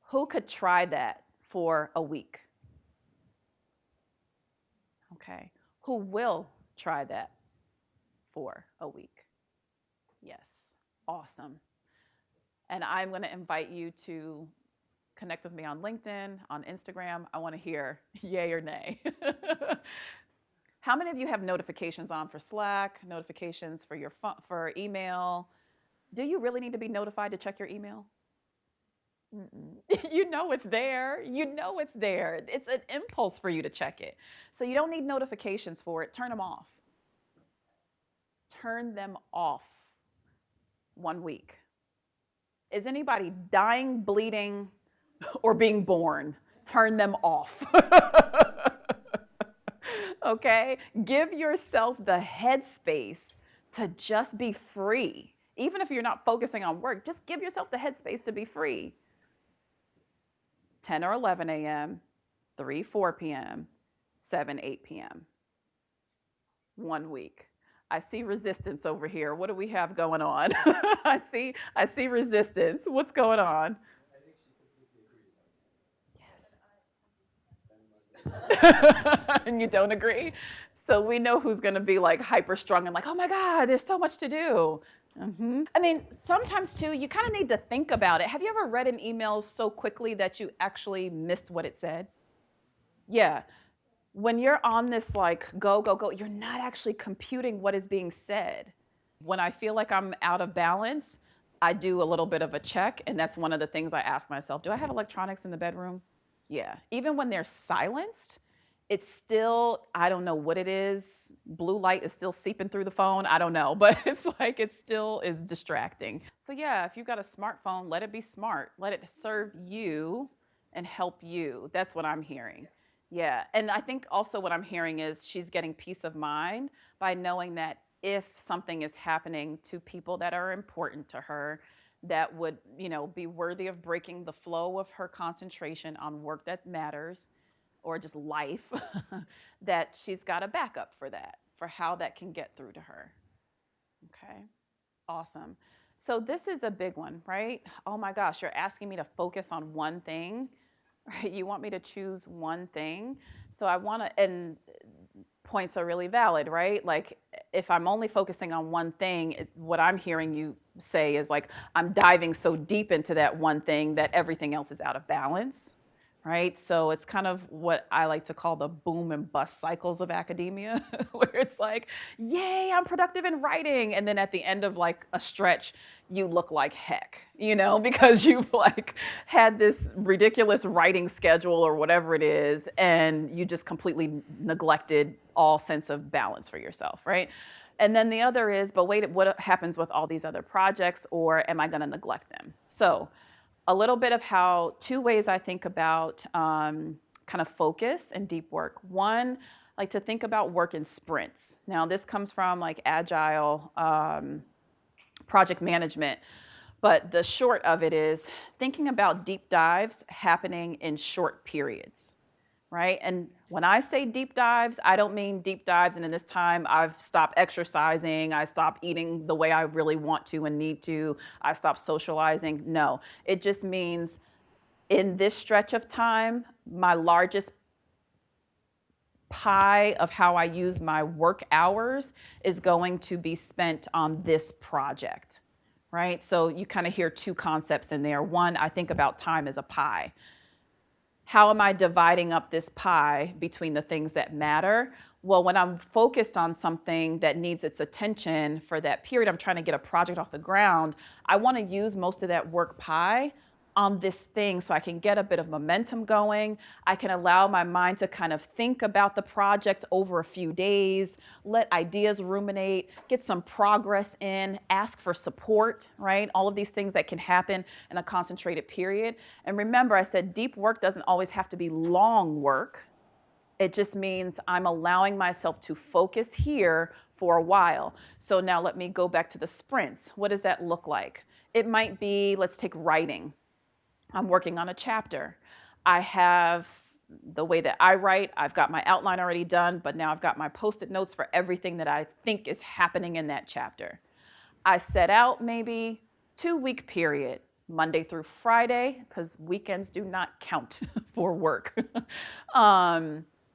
Who could try that for a week? Okay. Who will try that for a week? Yes. Awesome. And I'm going to invite you to connect with me on LinkedIn, on Instagram. I want to hear yay or nay. How many of you have notifications on for Slack, notifications for your for email? Do you really need to be notified to check your email? You know it's there. You know it's there. It's an impulse for you to check it. So you don't need notifications for it. Turn them off. Turn them off 1 week. Is anybody dying, bleeding, or being born? Turn them off. Okay? Give yourself the headspace to just be free. Even if you're not focusing on work, just give yourself the headspace to be free. 10 or 11 a.m., 3, 4 p.m., 7, 8 p.m. 1 week. I see resistance over here. What do we have going on? I see resistance. What's going on? Yes. And you don't agree? So we know who's going to be like hyper strung and like, oh my God, there's so much to do. I mean, sometimes too, you kind of need to think about it. Have you ever read an email so quickly that you actually missed what it said? Yeah. When you're on this like go, go, go, you're not actually computing what is being said. When I feel like I'm out of balance, I do a little bit of a check, and that's one of the things I ask myself. Do I have electronics in the bedroom? Yeah. Even when they're silenced, it's still, I don't know what it is. Blue light is still seeping through the phone. I don't know, but it's like it still is distracting. So yeah, if you've got a smartphone, let it be smart. Let it serve you and help you. That's what I'm hearing. Yeah, and I think also what I'm hearing is she's getting peace of mind by knowing that if something is happening to people that are important to her, that would, be worthy of breaking the flow of her concentration on work that matters, or just life, that she's got a backup for that, for how that can get through to her. Okay, awesome. So this is a big one, right? Oh my gosh, you're asking me to focus on one thing, right? You want me to choose one thing. So I want to, and points are really valid, right? Like if I'm only focusing on one thing, what I'm hearing you say is like, I'm diving so deep into that one thing that everything else is out of balance. Right? So it's kind of what I like to call the boom and bust cycles of academia, where it's like, yay, I'm productive in writing. And then at the end of like a stretch, you look like heck, because you've like had this ridiculous writing schedule or whatever it is, and you just completely neglected all sense of balance for yourself, right? And then the other is, but wait, what happens with all these other projects, or am I going to neglect them? So a little bit of how, 2 ways I think about kind of focus and deep work. One, like to think about work in sprints. Now this comes from like agile project management, but the short of it is thinking about deep dives happening in short periods, right? And when I say deep dives, I don't mean deep dives and in this time I've stopped exercising, I stopped eating the way I really want to and need to, I stopped socializing. No, it just means in this stretch of time, my largest pie of how I use my work hours is going to be spent on this project, right? So you kind of hear 2 concepts in there. One, I think about time as a pie. How am I dividing up this pie between the things that matter? Well, when I'm focused on something that needs its attention for that period, I'm trying to get a project off the ground, I want to use most of that work pie on this thing so I can get a bit of momentum going. I can allow my mind to kind of think about the project over a few days, let ideas ruminate, get some progress in, ask for support, right? All of these things that can happen in a concentrated period. And remember, I said deep work doesn't always have to be long work. It just means I'm allowing myself to focus here for a while. So now let me go back to the sprints. What does that look like? It might be, let's take writing. I'm working on a chapter. I have the way that I write, I've got my outline already done, but now I've got my post-it notes for everything that I think is happening in that chapter. I set out maybe 2-week period, Monday through Friday, because weekends do not count for work.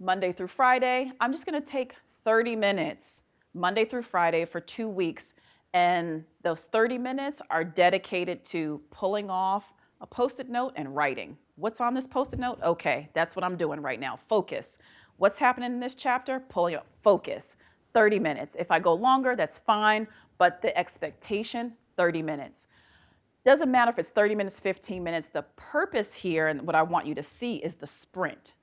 Monday through Friday, I'm just gonna take 30 minutes, Monday through Friday for 2 weeks, and those 30 minutes are dedicated to pulling off a post-it note and writing. What's on this post-it note? Okay, that's what I'm doing right now. Focus. What's happening in this chapter? Pulling up. Focus. 30 minutes. If I go longer, that's fine, but the expectation, 30 minutes. Doesn't matter if it's 30 minutes, 15 minutes. The purpose here, and what I want you to see, is the sprint.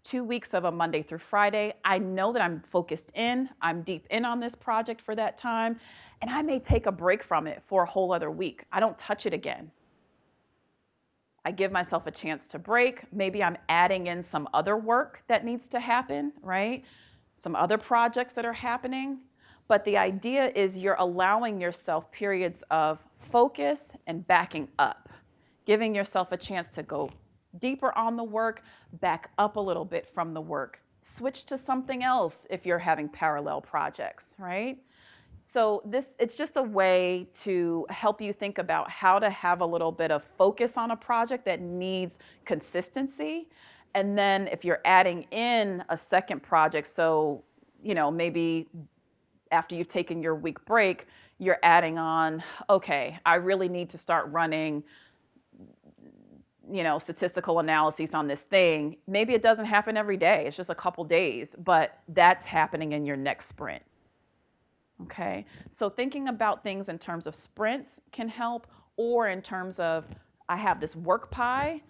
2 weeks of a Monday through Friday. I know that I'm focused in, I'm deep in on this project for that time, and I may take a break from it for a whole other week. I don't touch it again. I give myself a chance to break. Maybe I'm adding in some other work that needs to happen, right? Some other projects that are happening. But the idea is you're allowing yourself periods of focus and backing up, giving yourself a chance to go deeper on the work, back up a little bit from the work, switch to something else if you're having parallel projects, right? So it's just a way to help you think about how to have a little bit of focus on a project that needs consistency. And then if you're adding in a second project, so, maybe after you've taken your week break, you're adding on, okay, I really need to start running, statistical analyses on this thing. Maybe it doesn't happen every day. It's just a couple days, but that's happening in your next sprint. Okay, so thinking about things in terms of sprints can help, or in terms of, I have this work pie,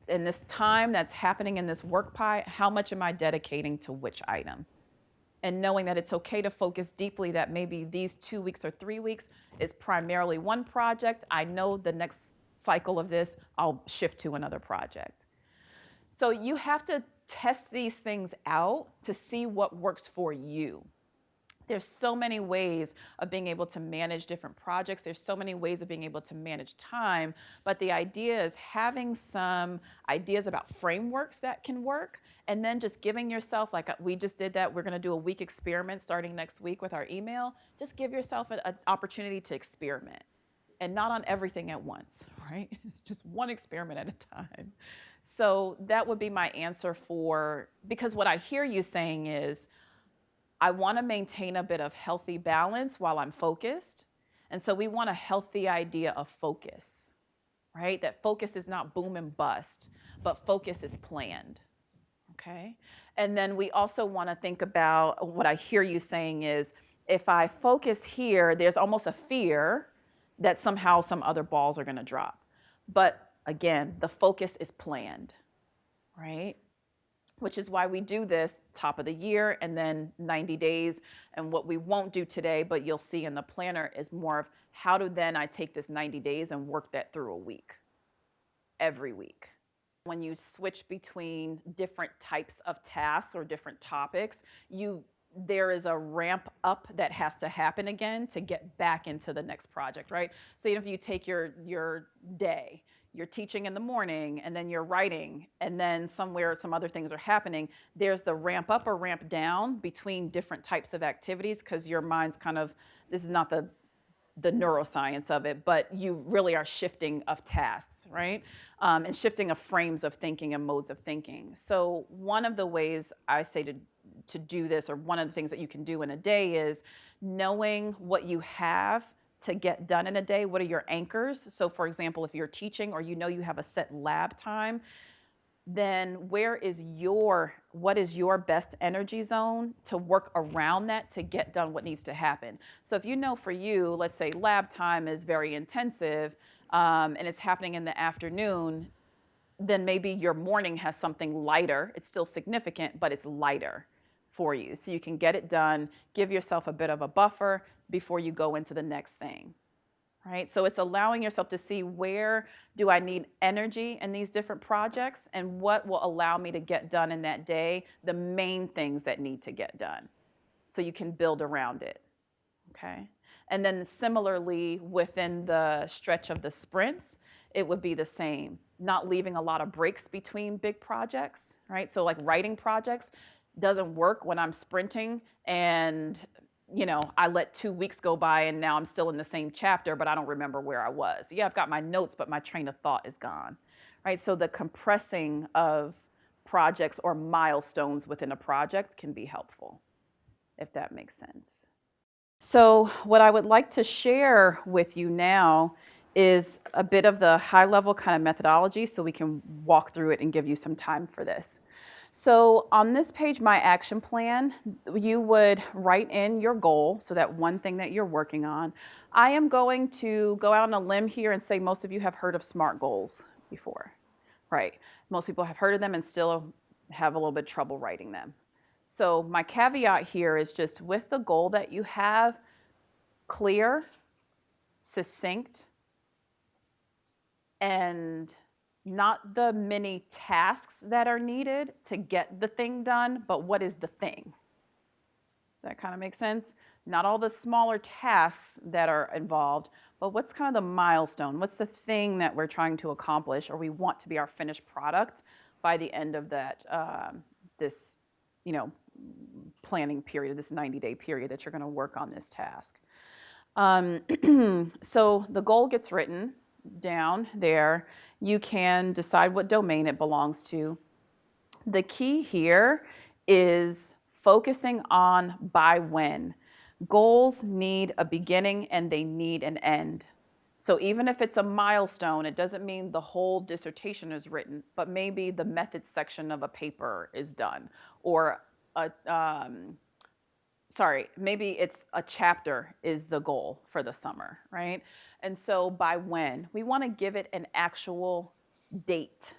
and this time that's happening in this work pie, how much am I dedicating to which item? And knowing that it's okay to focus deeply, that maybe these 2 weeks or 3 weeks is primarily one project. I know the next cycle of this, I'll shift to another project. So you have to test these things out to see what works for you. There's so many ways of being able to manage different projects. There's so many ways of being able to manage time, but the idea is having some ideas about frameworks that can work, and then just giving yourself, like we just did that, we're gonna do a week experiment starting next week with our email. Just give yourself an opportunity to experiment, and not on everything at once, right? It's just one experiment at a time. So that would be my answer because what I hear you saying is, I want to maintain a bit of healthy balance while I'm focused. And so we want a healthy idea of focus, right? That focus is not boom and bust, but focus is planned, okay? And then we also want to think about, what I hear you saying is, if I focus here, there's almost a fear that somehow some other balls are going to drop. But again, the focus is planned, right? Which is why we do this top of the year and then 90 days. And what we won't do today, but you'll see in the planner, is more of how do then I take this 90 days and work that through a week, every week. When you switch between different types of tasks or different topics, there is a ramp up that has to happen again to get back into the next project, right? So if you take your day, you're teaching in the morning, and then you're writing, and then somewhere some other things are happening, there's the ramp up or ramp down between different types of activities, because your mind's kind of, this is not the neuroscience of it, but you really are shifting of tasks, right? And shifting of frames of thinking and modes of thinking. So one of the ways I say to do this, or one of the things that you can do in a day, is knowing what you have to get done in a day. What are your anchors? So for example, if you're teaching or you have a set lab time, then what is your best energy zone to work around that to get done what needs to happen. So if you know for you, let's say lab time is very intensive and it's happening in the afternoon, then maybe your morning has something lighter. It's still significant, but it's lighter for you. So you can get it done, give yourself a bit of a buffer before you go into the next thing. Right? So it's allowing yourself to see where do I need energy in these different projects and what will allow me to get done in that day, the main things that need to get done. So you can build around it. Okay? And then similarly, within the stretch of the sprints, it would be the same. Not leaving a lot of breaks between big projects, right? So like writing projects doesn't work when I'm sprinting and I let 2 weeks go by and now I'm still in the same chapter, but I don't remember where I was. Yeah, I've got my notes, but my train of thought is gone, right? So the compressing of projects or milestones within a project can be helpful, if that makes sense. So what I would like to share with you now is a bit of the high-level kind of methodology so we can walk through it and give you some time for this. So on this page, my action plan, you would write in your goal, so that one thing that you're working on. I am going to go out on a limb here and say most of you have heard of SMART goals before, right? Most people have heard of them and still have a little bit of trouble writing them. So my caveat here is just with the goal that you have, clear, succinct, and not the many tasks that are needed to get the thing done, but what is the thing? Does that kind of make sense? Not all the smaller tasks that are involved, but what's kind of the milestone? What's the thing that we're trying to accomplish or we want to be our finished product by the end of that, this, planning period, this 90-day period that you're going to work on this task. So the goal gets written down there. You can decide what domain it belongs to. The key here is focusing on by when. Goals need a beginning and they need an end. So even if it's a milestone, it doesn't mean the whole dissertation is written, but maybe the methods section of a paper is done, or maybe it's a chapter is the goal for the summer, right? And so by when? We want to give it an actual date.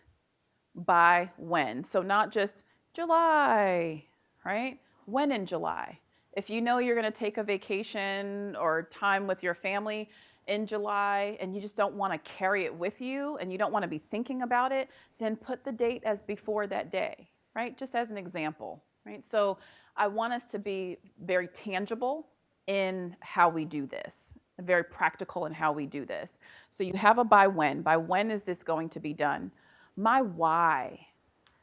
By when? So not just July, right? When in July? If you know you're going to take a vacation or time with your family in July and you just don't want to carry it with you and you don't want to be thinking about it, then put the date as before that day, right? Just as an example, right? So I want us to be very tangible in how we do this, very practical in how we do this. So you have a by when. By when is this going to be done? My why.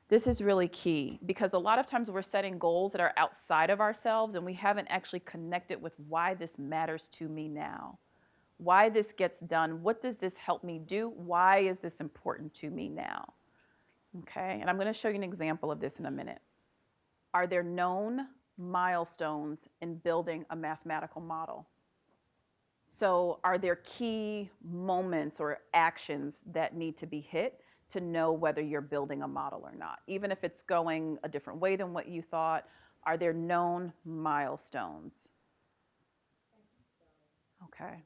This is really key because a lot of times we're setting goals that are outside of ourselves and we haven't actually connected with why this matters to me now. Why this gets done. What does this help me do? Why is this important to me now? Okay, and I'm going to show you an example of this in a minute. Are there known milestones in building a mathematical model? So are there key moments or actions that need to be hit to know whether you're building a model or not? Even if it's going a different way than what you thought, are there known milestones? Okay.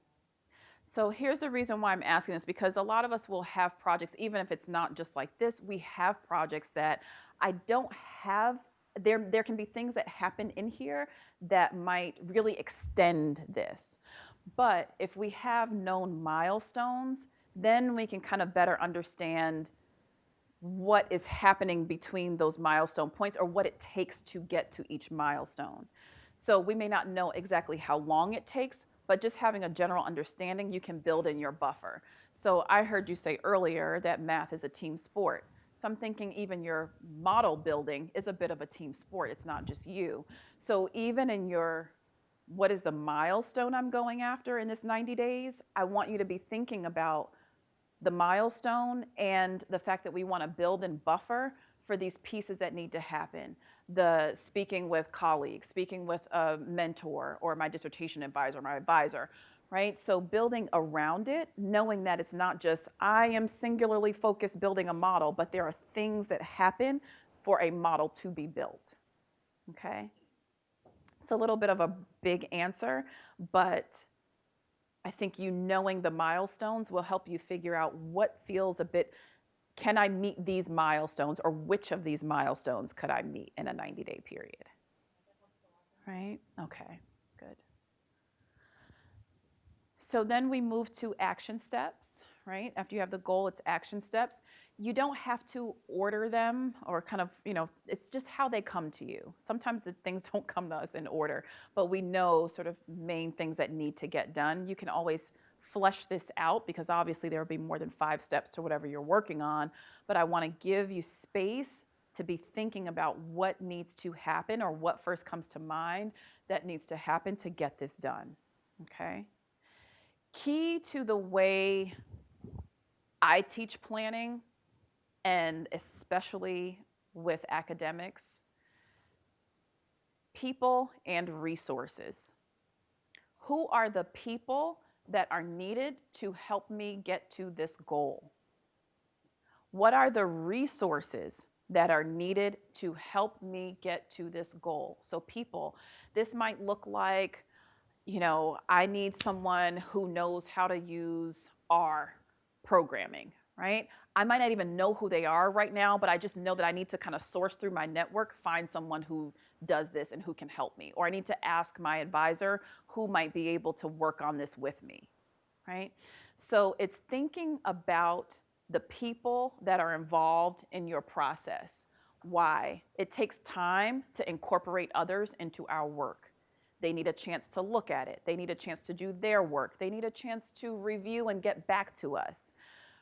So here's the reason why I'm asking this, because a lot of us will have projects, even if it's not just like this, we have projects that I don't have. There can be things that happen in here that might really extend this. But if we have known milestones, then we can kind of better understand what is happening between those milestone points or what it takes to get to each milestone. So we may not know exactly how long it takes, but just having a general understanding, you can build in your buffer. So I heard you say earlier that math is a team sport. So I'm thinking even your model building is a bit of a team sport. It's not just you. So even in your, what is the milestone I'm going after in this 90 days? I want you to be thinking about the milestone and the fact that we want to build and buffer for these pieces that need to happen. The speaking with colleagues, speaking with a mentor or my dissertation advisor, my advisor, right? So building around it, knowing that it's not just I am singularly focused building a model, but there are things that happen for a model to be built, okay? It's a little bit of a big answer, but I think you knowing the milestones will help you figure out what feels a bit, can I meet these milestones, or which of these milestones could I meet in a 90-day period? Right? Okay, good. So then we move to action steps, right? After you have the goal, it's action steps. You don't have to order them or kind of, it's just how they come to you. Sometimes the things don't come to us in order, but we know sort of main things that need to get done. You can always flesh this out because obviously there will be more than 5 steps to whatever you're working on, but I want to give you space to be thinking about what needs to happen or what first comes to mind that needs to happen to get this done, okay? Key to the way I teach planning, and especially with academics, people and resources. Who are the people that are needed to help me get to this goal? What are the resources that are needed to help me get to this goal? So people, this might look like, I need someone who knows how to use R programming, right? I might not even know who they are right now, but I just know that I need to kind of source through my network, find someone who does this and who can help me. Or I need to ask my advisor who might be able to work on this with me, right? So it's thinking about the people that are involved in your process. Why? It takes time to incorporate others into our work. They need a chance to look at it. They need a chance to do their work. They need a chance to review and get back to us,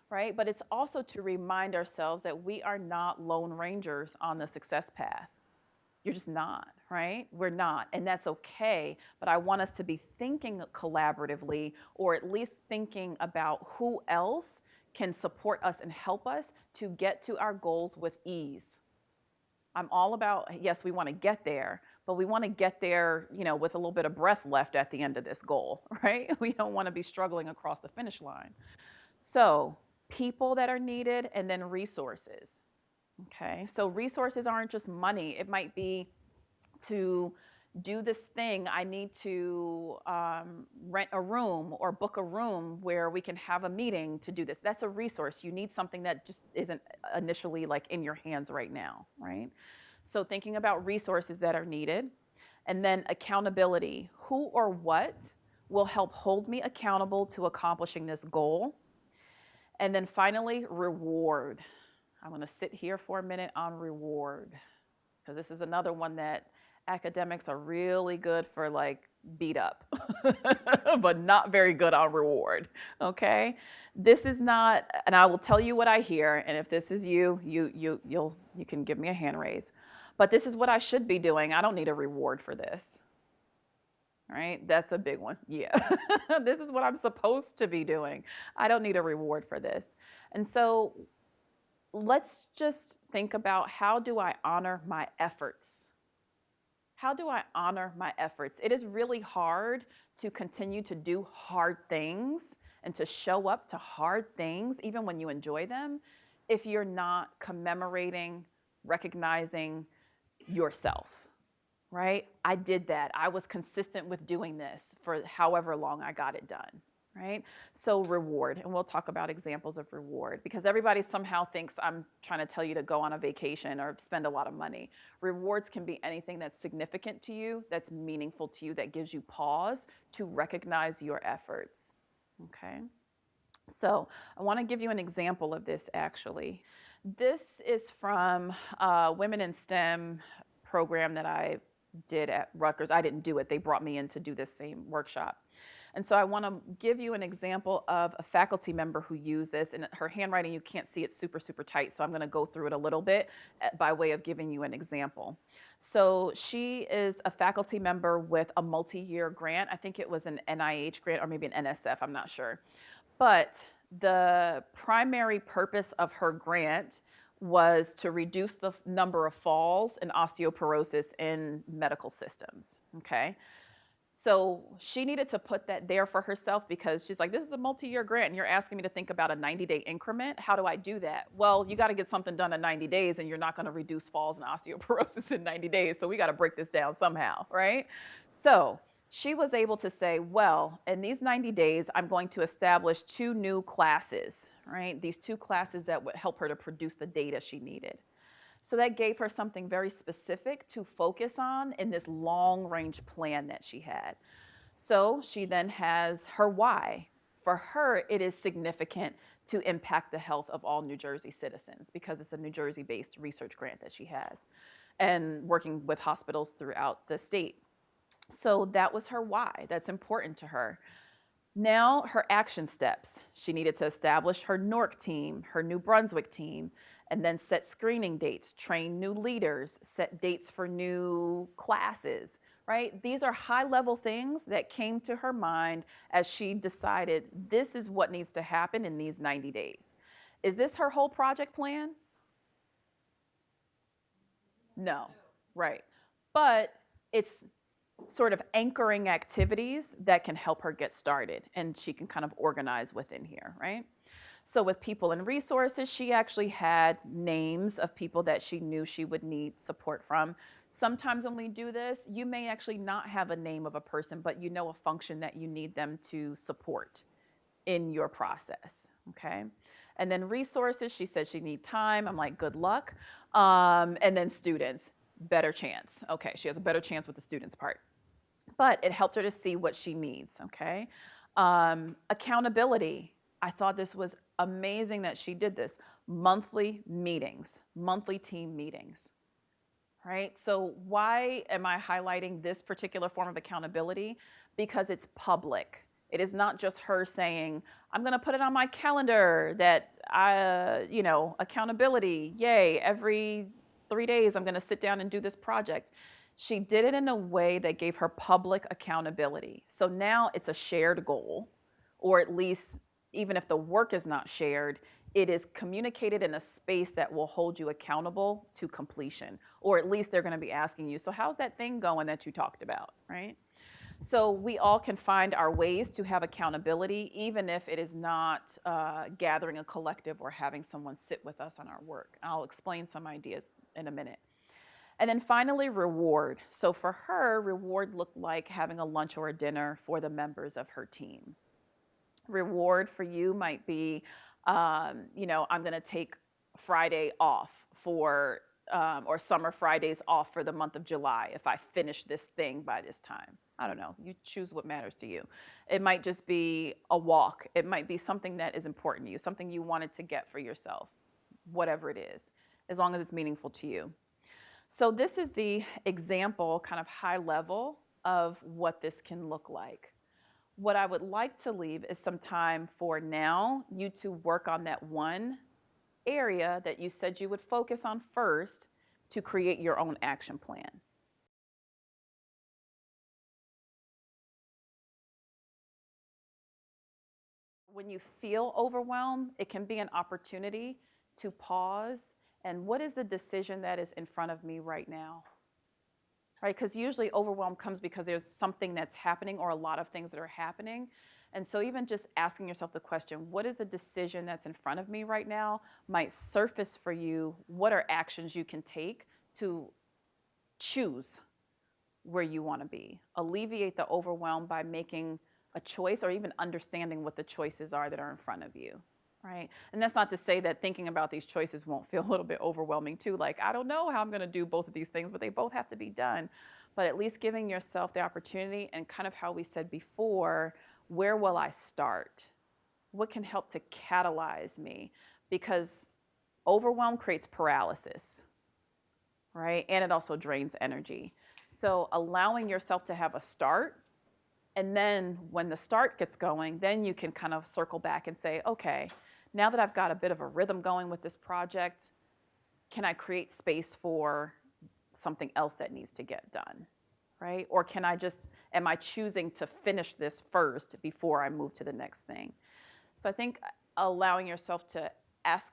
right? But it's also to remind ourselves that we are not lone rangers on the success path. You're just not, right? We're not, and that's okay, but I want us to be thinking collaboratively, or at least thinking about who else can support us and help us to get to our goals with ease. I'm all about, yes, we want to get there, but we want to get there, with a little bit of breath left at the end of this goal, right? We don't want to be struggling across the finish line. So people that are needed, and then resources, okay? So resources aren't just money. It might be to do this thing, I need to rent a room or book a room where we can have a meeting to do this. That's a resource. You need something that just isn't initially like in your hands right now, right? So thinking about resources that are needed, and then accountability. Who or what will help hold me accountable to accomplishing this goal? And then finally, reward. I'm going to sit here for a minute on reward, because this is another one that academics are really good for, like, beat up, but not very good on reward, okay? This is not, and I will tell you what I hear, and if this is you can give me a hand raise. But this is what I should be doing. I don't need a reward for this. All right, that's a big one. Yeah, this is what I'm supposed to be doing. I don't need a reward for this. And so let's just think about, how do I honor my efforts? How do I honor my efforts? It is really hard to continue to do hard things and to show up to hard things, even when you enjoy them, if you're not commemorating, recognizing yourself, right? I did that. I was consistent with doing this for however long I got it done, right? So reward, and we'll talk about examples of reward, because everybody somehow thinks I'm trying to tell you to go on a vacation or spend a lot of money. Rewards can be anything that's significant to you, that's meaningful to you, that gives you pause to recognize your efforts, okay? So I want to give you an example of this, actually. This is from Women in STEM program that I did at Rutgers. I didn't do it. They brought me in to do this same workshop. And so I want to give you an example of a faculty member who used this. And her handwriting, you can't see, it's super, super tight. So I'm going to go through it a little bit by way of giving you an example. So she is a faculty member with a multi-year grant. I think it was an NIH grant or maybe an NSF, I'm not sure. But the primary purpose of her grant was to reduce the number of falls and osteoporosis in medical systems, okay? So she needed to put that there for herself because she's like, this is a multi-year grant and you're asking me to think about a 90-day increment. How do I do that? Well, you got to get something done in 90 days and you're not going to reduce falls and osteoporosis in 90 days. So we got to break this down somehow, right? So she was able to say, well, in these 90 days, I'm going to establish 2 new classes, right? These 2 classes that would help her to produce the data she needed. So that gave her something very specific to focus on in this long-range plan that she had. So she then has her why. For her, it is significant to impact the health of all New Jersey citizens because it's a New Jersey-based research grant that she has and working with hospitals throughout the state. So that was her why. That's important to her. Now, her action steps. She needed to establish her Newark team, her New Brunswick team, and then set screening dates, train new leaders, set dates for new classes, right? These are high-level things that came to her mind as she decided this is what needs to happen in these 90 days. Is this her whole project plan? No, right. But it's sort of anchoring activities that can help her get started and she can kind of organize within here, right? So with people and resources, she actually had names of people that she knew she would need support from. Sometimes when we do this, you may actually not have a name of a person, but you know a function that you need them to support in your process, okay? And then resources, she said she need time. I'm like, good luck. And then students, better chance. Okay, she has a better chance with the students part. But it helped her to see what she needs, okay? Accountability. I thought this was amazing that she did this. Monthly meetings, monthly team meetings, right? So why am I highlighting this particular form of accountability? Because it's public. It is not just her saying, I'm gonna put it on my calendar that accountability, yay, every 3 days I'm gonna sit down and do this project. She did it in a way that gave her public accountability. So now it's a shared goal, or at least even if the work is not shared, it is communicated in a space that will hold you accountable to completion, or at least they're gonna be asking you, so how's that thing going that you talked about, right? So we all can find our ways to have accountability, even if it is not gathering a collective or having someone sit with us on our work. I'll explain some ideas in a minute. And then finally, reward. So for her, reward looked like having a lunch or a dinner for the members of her team. Reward for you might be, I'm gonna take Friday off for, or summer Fridays off for the month of July if I finish this thing by this time. I don't know, you choose what matters to you. It might just be a walk. It might be something that is important to you, something you wanted to get for yourself, whatever it is, as long as it's meaningful to you. So this is the example, kind of high level, of what this can look like. What I would like to leave is some time for now you to work on that one area that you said you would focus on first to create your own action plan. When you feel overwhelmed, it can be an opportunity to pause and what is the decision that is in front of me right now? Right? Because usually overwhelm comes because there's something that's happening or a lot of things that are happening. And so even just asking yourself the question, what is the decision that's in front of me right now, might surface for you what are actions you can take to choose where you want to be. Alleviate the overwhelm by making a choice or even understanding what the choices are that are in front of you. Right? And that's not to say that thinking about these choices won't feel a little bit overwhelming too. Like, I don't know how I'm going to do both of these things, but they both have to be done. But at least giving yourself the opportunity and kind of how we said before, where will I start? What can help to catalyze me? Because overwhelm creates paralysis, right? And it also drains energy. So allowing yourself to have a start, and then when the start gets going, then you can kind of circle back and say, okay, now that I've got a bit of a rhythm going with this project, can I create space for something else that needs to get done, right? Or am I choosing to finish this first before I move to the next thing? So I think allowing yourself to ask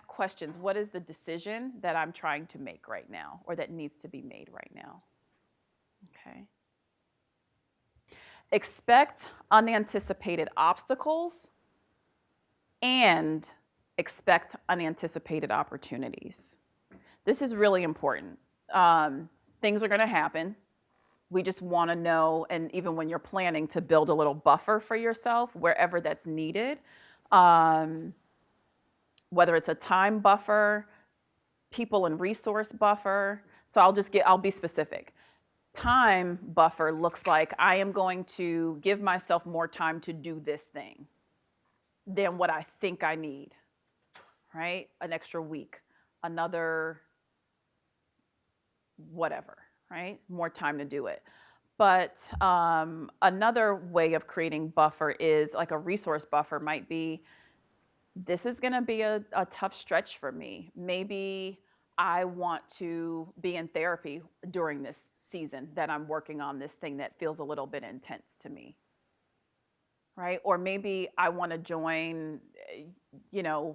questions, what is the decision that I'm trying to make right now or that needs to be made right now? Okay. Expect unanticipated obstacles and expect unanticipated opportunities. This is really important. Things are going to happen. We just want to know, and even when you're planning, to build a little buffer for yourself wherever that's needed, whether it's a time buffer, people and resource buffer. So I'll be specific. Time buffer looks like I am going to give myself more time to do this thing than what I think I need, right? An extra week, another whatever, right? More time to do it. But another way of creating buffer is like a resource buffer might be, this is going to be a tough stretch for me. Maybe I want to be in therapy during this season that I'm working on this thing that feels a little bit intense to me, right? Or maybe I want to join,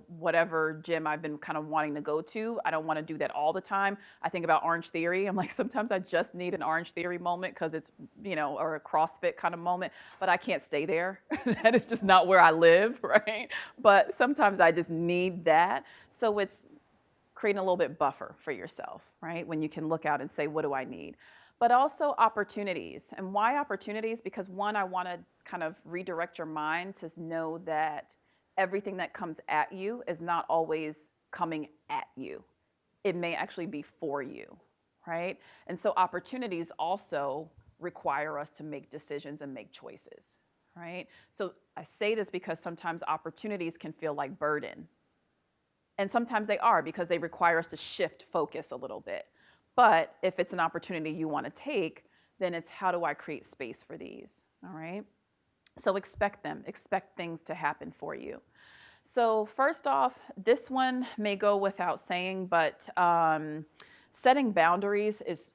whatever gym I've been kind of wanting to go to. I don't want to do that all the time. I think about Orange Theory. I'm like, sometimes I just need an Orange Theory moment because it's, or a CrossFit kind of moment, but I can't stay there. That is just not where I live, right? But sometimes I just need that. So it's creating a little bit buffer for yourself, right? When you can look out and say, what do I need? But also opportunities. And why opportunities? Because one, I want to kind of redirect your mind to know that everything that comes at you is not always coming at you. It may actually be for you, right? And so opportunities also require us to make decisions and make choices, right? So I say this because sometimes opportunities can feel like burden. And sometimes they are, because they require us to shift focus a little bit. But if it's an opportunity you want to take, then it's, how do I create space for these, all right? So expect them, expect things to happen for you. So first off, this one may go without saying, but setting boundaries is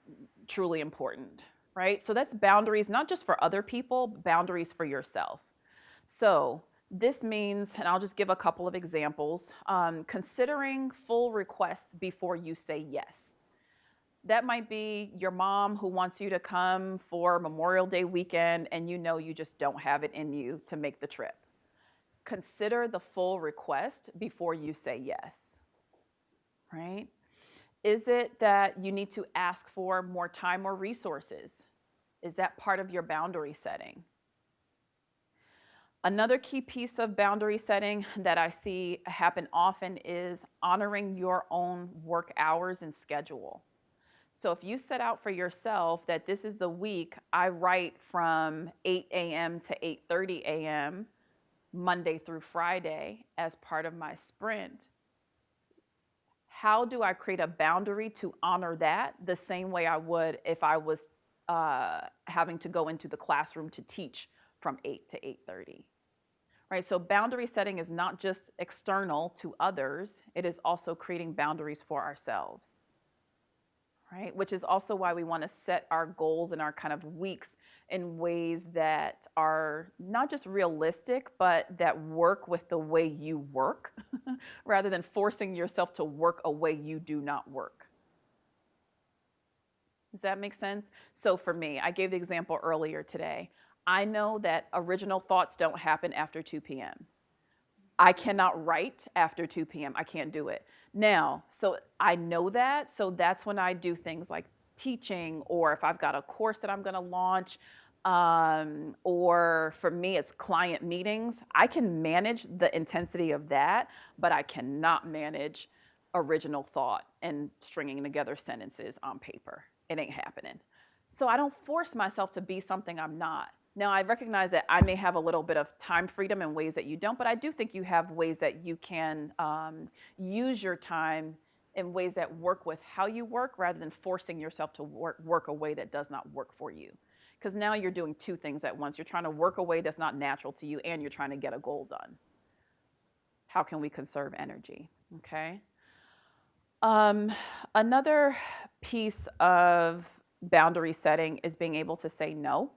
truly important, right? So that's boundaries not just for other people, boundaries for yourself. So this means, and I'll just give a couple of examples, considering full requests before you say yes. That might be your mom who wants you to come for Memorial Day weekend and you just don't have it in you to make the trip. Consider the full request before you say yes, right? Is it that you need to ask for more time or resources? Is that part of your boundary setting? Another key piece of boundary setting that I see happen often is honoring your own work hours and schedule. So if you set out for yourself that this is the week I write from 8 a.m. to 8:30 a.m., Monday through Friday as part of my sprint, how do I create a boundary to honor that the same way I would if I was having to go into the classroom to teach from 8 to 8:30? Right, so boundary setting is not just external to others, it is also creating boundaries for ourselves. Right? Which is also why we want to set our goals and our kind of weeks in ways that are not just realistic, but that work with the way you work, rather than forcing yourself to work a way you do not work. Does that make sense? So for me, I gave the example earlier today. I know that original thoughts don't happen after 2 p.m. I cannot write after 2 p.m. I can't do it. Now, so I know that, so that's when I do things like teaching, or if I've got a course that I'm going to launch, or for me, it's client meetings. I can manage the intensity of that, but I cannot manage original thought and stringing together sentences on paper. It ain't happening. So I don't force myself to be something I'm not. Now, I recognize that I may have a little bit of time freedom in ways that you don't, but I do think you have ways that you can use your time in ways that work with how you work, rather than forcing yourself to work a way that does not work for you. Because now you're doing two things at once. You're trying to work a way that's not natural to you, and you're trying to get a goal done. How can we conserve energy? Okay. Another piece of boundary setting is being able to say no.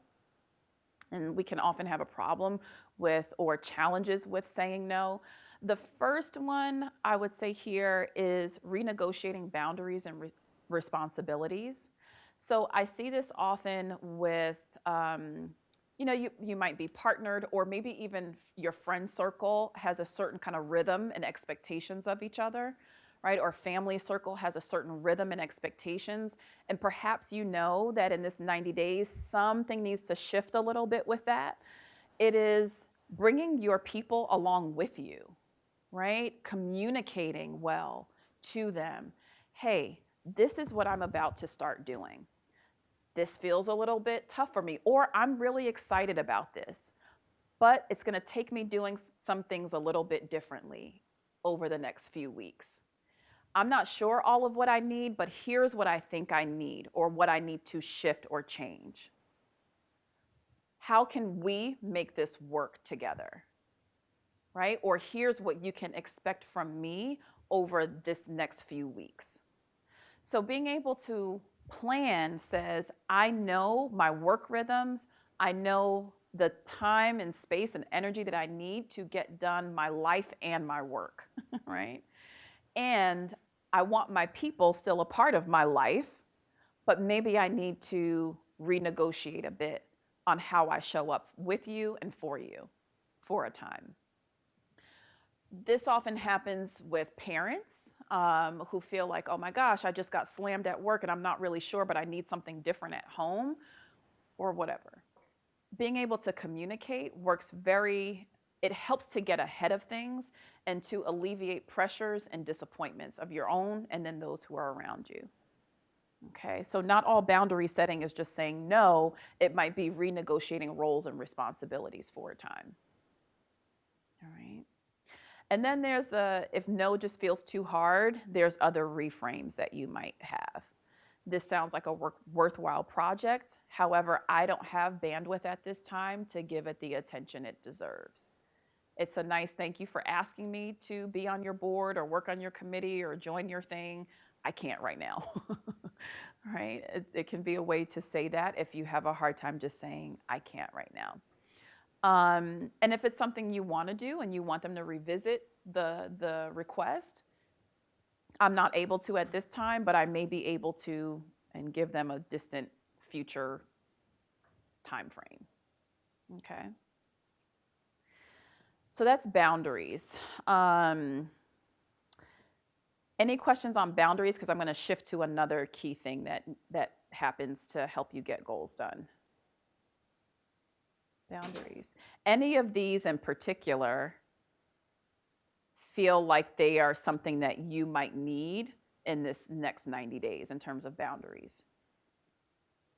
And we can often have a problem with, or challenges with, saying no. The first one I would say here is renegotiating boundaries and responsibilities. So I see this often with you might be partnered, or maybe even your friend circle has a certain kind of rhythm and expectations of each other, right? Or family circle has a certain rhythm and expectations. And perhaps you know that in this 90 days, something needs to shift a little bit with that. It is bringing your people along with you, right? Communicating well to them. Hey, this is what I'm about to start doing. This feels a little bit tough for me, or I'm really excited about this, but it's going to take me doing some things a little bit differently over the next few weeks. I'm not sure all of what I need, but here's what I think I need, or what I need to shift or change. How can we make this work together, right? Or here's what you can expect from me over this next few weeks. So being able to plan says, I know my work rhythms, I know the time and space and energy that I need to get done my life and my work, right? And I want my people still a part of my life, but maybe I need to renegotiate a bit on how I show up with you and for you for a time. This often happens with parents who feel like, oh my gosh, I just got slammed at work and I'm not really sure, but I need something different at home or whatever. Being able to communicate it helps to get ahead of things and to alleviate pressures and disappointments of your own and then those who are around you. Okay, so not all boundary setting is just saying no, it might be renegotiating roles and responsibilities for a time. All right. And then there's if no just feels too hard, there's other reframes that you might have. This sounds like a worthwhile project. However, I don't have bandwidth at this time to give it the attention it deserves. It's a nice thank you for asking me to be on your board or work on your committee or join your thing. I can't right now, right? It can be a way to say that if you have a hard time just saying, I can't right now. And if it's something you want to do and you want them to revisit the request, I'm not able to at this time, but I may be able to and give them a distant future time frame. Okay. So that's boundaries. Any questions on boundaries? Because I'm going to shift to another key thing that happens to help you get goals done. Boundaries. Any of these in particular feel like they are something that you might need in this next 90 days in terms of boundaries?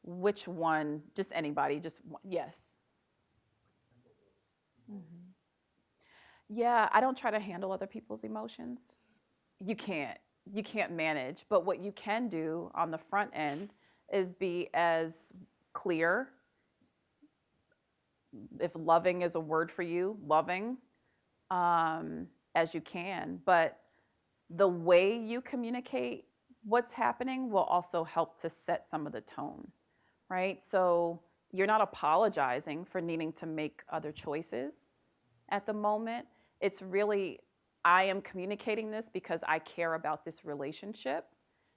Which one? Just anybody? Just one. Yes. Mm-hmm. Yeah, I don't try to handle other people's emotions. You can't manage. But what you can do on the front end is be as clear. If loving is a word for you, loving as you can. But the way you communicate what's happening will also help to set some of the tone, right? So you're not apologizing for needing to make other choices at the moment. It's really, I am communicating this because I care about this relationship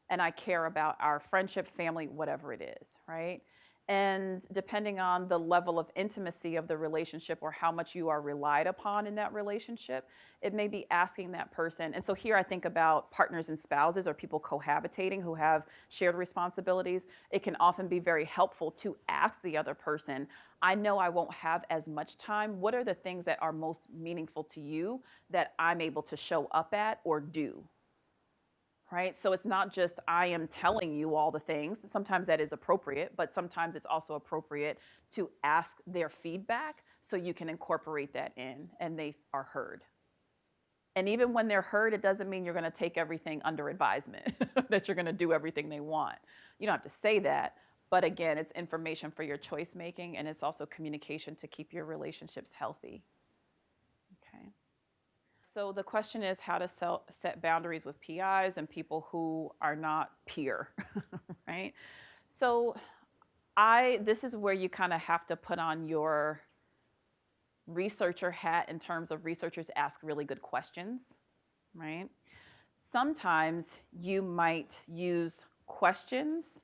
and I care about our friendship, family, whatever it is, right? And depending on the level of intimacy of the relationship or how much you are relied upon in that relationship, it may be asking that person. And so here I think about partners and spouses or people cohabitating who have shared responsibilities. It can often be very helpful to ask the other person, I know I won't have as much time. What are the things that are most meaningful to you that I'm able to show up at or do? Right? So it's not just I am telling you all the things. Sometimes that is appropriate, but sometimes it's also appropriate to ask their feedback so you can incorporate that in and they are heard. And even when they're heard, it doesn't mean you're going to take everything under advisement, that you're going to do everything they want. You don't have to say that, but again, it's information for your choice making and it's also communication to keep your relationships healthy. Okay. So the question is how to set boundaries with PIs and people who are not peer, right? So this is where you kind of have to put on your researcher hat in terms of researchers ask really good questions, right? Sometimes you might use questions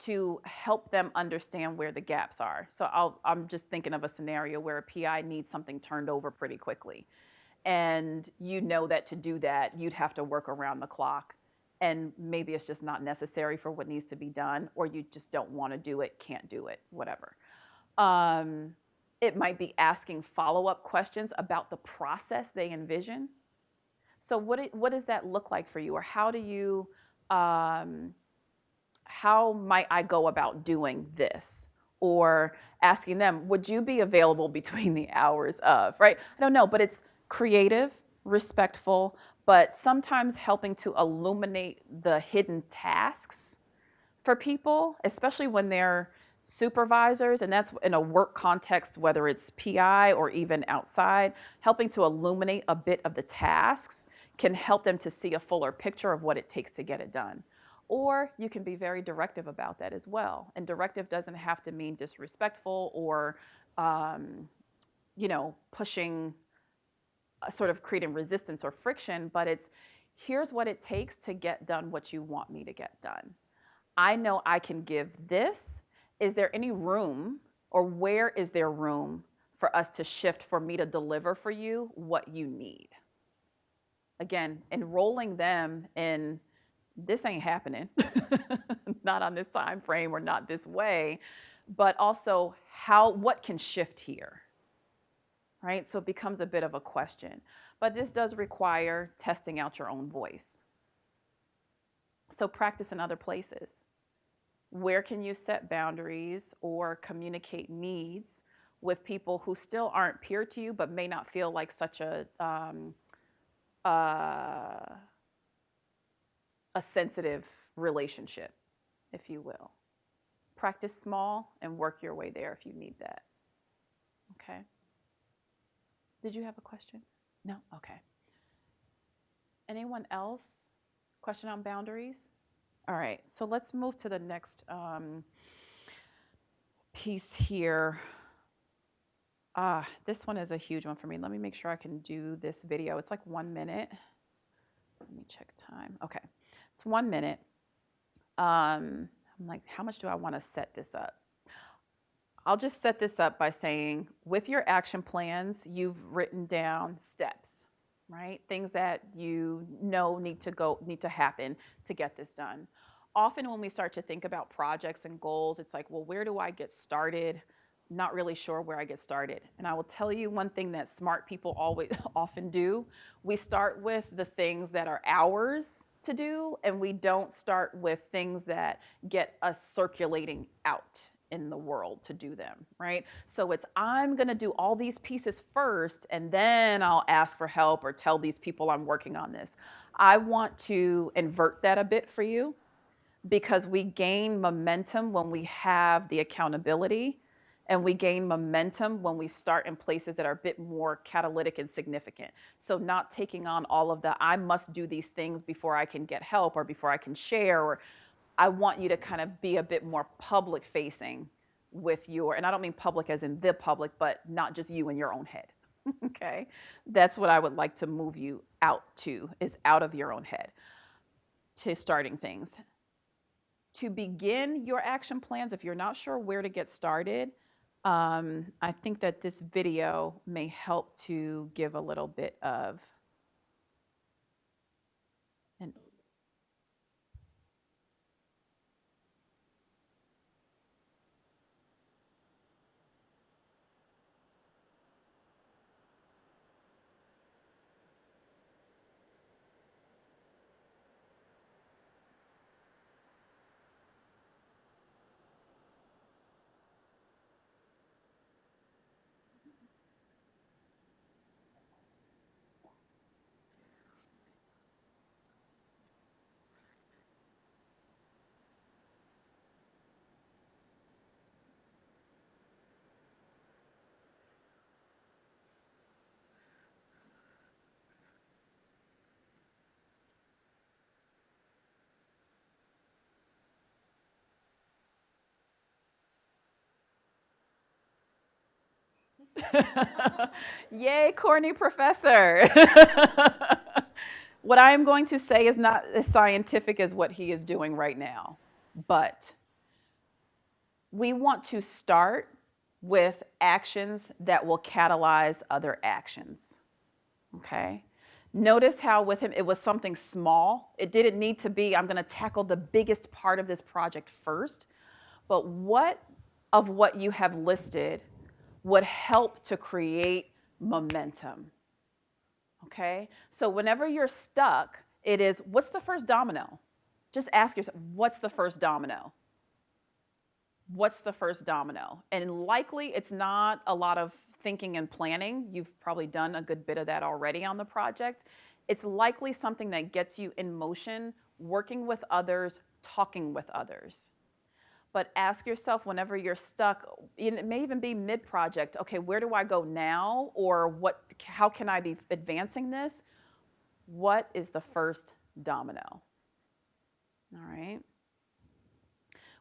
to help them understand where the gaps are. So I'm just thinking of a scenario where a PI needs something turned over pretty quickly. And you know that to do that, you'd have to work around the clock. And maybe it's just not necessary for what needs to be done, or you just don't want to do it, can't do it, whatever. It might be asking follow-up questions about the process they envision. So what does that look like for you? Or how do you, how might I go about doing this? Or asking them, would you be available between the hours of, right? I don't know, but it's creative, respectful, but sometimes helping to illuminate the hidden tasks for people, especially when they're supervisors, and that's in a work context, whether it's PI or even outside, helping to illuminate a bit of the tasks can help them to see a fuller picture of what it takes to get it done. Or you can be very directive about that as well. And directive doesn't have to mean disrespectful or, pushing, sort of creating resistance or friction, but it's, here's what it takes to get done what you want me to get done. I know I can give this. Is there any room, or where is there room for us to shift for me to deliver for you what you need? Again, enrolling them in, this ain't happening, not on this time frame or not this way, but also what can shift here, right? So it becomes a bit of a question. But this does require testing out your own voice. So practice in other places. Where can you set boundaries or communicate needs with people who still aren't peer to you, but may not feel like such a sensitive relationship, if you will? Practice small and work your way there if you need that. Okay. Did you have a question? No? Okay. Anyone else? Question on boundaries? All right, so let's move to the next piece here. This one is a huge one for me. Let me make sure I can do this video. It's like 1 minute. Let me check time. Okay, it's 1 minute. I'm like, how much do I want to set this up? I'll just set this up by saying, with your action plans, you've written down steps, right? Things that you know need to happen to get this done. Often when we start to think about projects and goals, it's like, well, where do I get started? Not really sure where I get started. And I will tell you one thing that smart people often do. We start with the things that are ours to do, and we don't start with things that get us circulating out in the world to do them, right? So it's, I'm gonna do all these pieces first, and then I'll ask for help or tell these people I'm working on this. I want to invert that a bit for you, because we gain momentum when we have the accountability, and we gain momentum when we start in places that are a bit more catalytic and significant. So not taking on all of the, I must do these things before I can get help or before I can share, or I want you to kind of be a bit more public facing with your, and I don't mean public as in the public, but not just you in your own head, okay? That's what I would like to move you out to, is out of your own head, to starting things. To begin your action plans, if you're not sure where to get started, I think that this video may help to give a little bit of an Yay, corny professor. What I am going to say is not as scientific as what he is doing right now, but We want to start with actions that will catalyze other actions, okay? Notice how with him, it was something small. It didn't need to be, I'm gonna tackle the biggest part of this project first, but what of what you have listed would help to create momentum, okay? So whenever you're stuck, it is, what's the first domino? Just ask yourself, what's the first domino? What's the first domino? And likely it's not a lot of thinking and planning. You've probably done a good bit of that already on the project. It's likely something that gets you in motion, working with others, talking with others. But ask yourself whenever you're stuck, it may even be mid-project, okay, where do I go now? Or how can I be advancing this? What is the first domino? All right.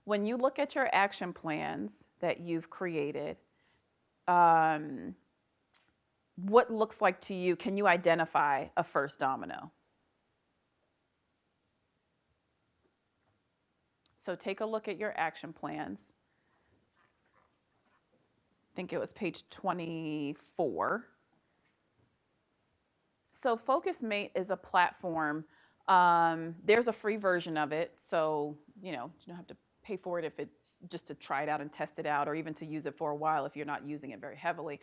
When you look at your action plans that you've created, what looks like to you, can you identify a first domino? So take a look at your action plans. I think it was page 24. So FocusMate is a platform. There's a free version of it, so you don't have to pay for it if it's just to try it out and test it out, or even to use it for a while if you're not using it very heavily.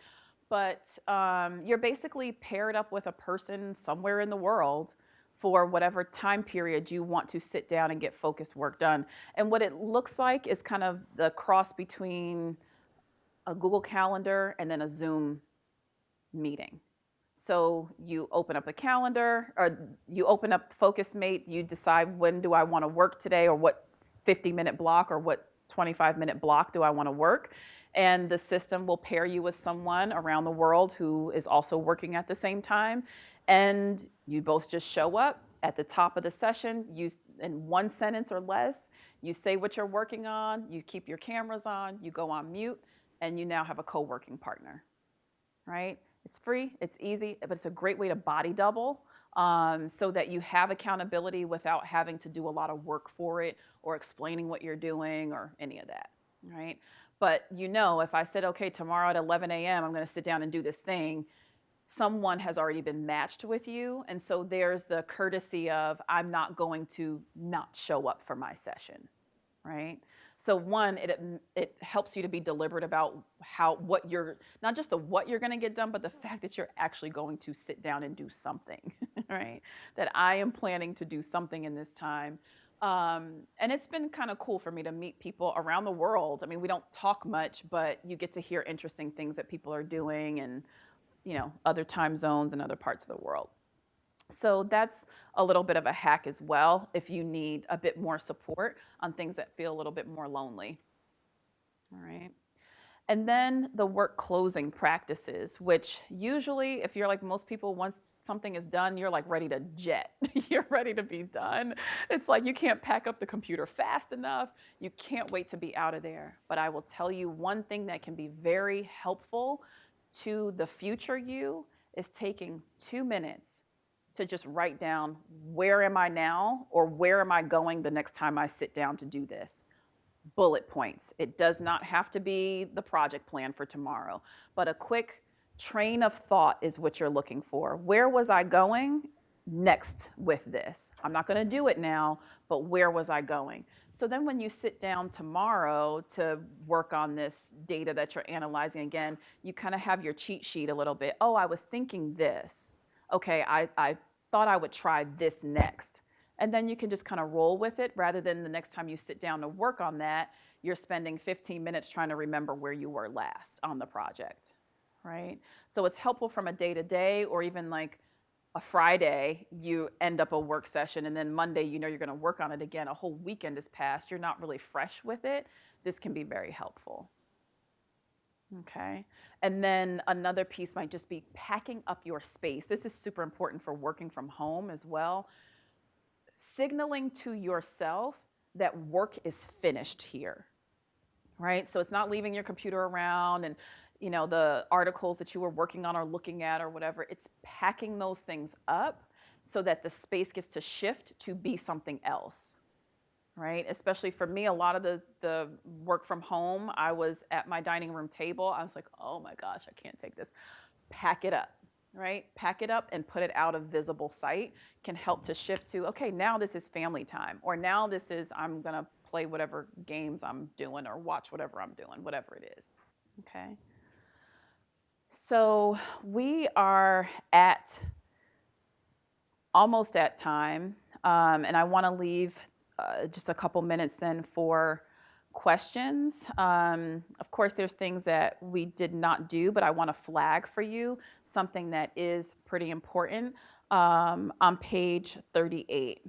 But you're basically paired up with a person somewhere in the world for whatever time period you want to sit down and get focused work done. And what it looks like is kind of the cross between a Google Calendar and then a Zoom meeting. So you open up a calendar, or you open up FocusMate, you decide when do I want to work today, or what 50-minute block or what 25-minute block do I want to work. And the system will pair you with someone around the world who is also working at the same time. And you both just show up at the top of the session, in one sentence or less, you say what you're working on, you keep your cameras on, you go on mute, and you now have a co-working partner, right? It's free, it's easy, but it's a great way to body double so that you have accountability without having to do a lot of work for it or explaining what you're doing or any of that, right? But if I said, okay, tomorrow at 11 a.m., I'm gonna sit down and do this thing, someone has already been matched with you. And so there's the courtesy of, I'm not going to not show up for my session, right? So one, it helps you to be deliberate about not just what you're gonna get done, but the fact that you're actually going to sit down and do something, right? That I am planning to do something in this time. And it's been kind of cool for me to meet people around the world. I mean, we don't talk much, but you get to hear interesting things that people are doing and, other time zones and other parts of the world. So that's a little bit of a hack as well if you need a bit more support on things that feel a little bit more lonely. All right. And then the work closing practices, which usually, if you're like most people, once something is done, you're like ready to jet. You're ready to be done. It's like you can't pack up the computer fast enough. You can't wait to be out of there. But I will tell you one thing that can be very helpful to the future you is taking 2 minutes to just write down, where am I now, or where am I going the next time I sit down to do this? Bullet points. It does not have to be the project plan for tomorrow, but a quick train of thought is what you're looking for. Where was I going next with this? I'm not going to do it now, but where was I going? So then when you sit down tomorrow to work on this data that you're analyzing again, you kind of have your cheat sheet a little bit. Oh, I was thinking this. Okay, I thought I would try this next. And then you can just kind of roll with it rather than the next time you sit down to work on that, you're spending 15 minutes trying to remember where you were last on the project, right? So it's helpful from a day-to-day or even like a Friday, you end up a work session and then Monday, you're gonna work on it again. A whole weekend has passed. You're not really fresh with it. This can be very helpful. Okay, and then another piece might just be packing up your space. This is super important for working from home as well. Signaling to yourself that work is finished here, right? So it's not leaving your computer around and the articles that you were working on or looking at or whatever. It's packing those things up so that the space gets to shift to be something else, right? Especially for me, a lot of the work from home, I was at my dining room table. I was like, oh my gosh, I can't take this. Pack it up, right? Pack it up and put it out of visible sight can help to shift to, okay, now this is family time, or now this is, I'm gonna play whatever games I'm doing or watch whatever I'm doing, whatever it is, okay? So we are almost at time, and I wanna leave just a couple minutes then for questions. Of course, there's things that we did not do, but I want to flag for you something that is pretty important on page 38.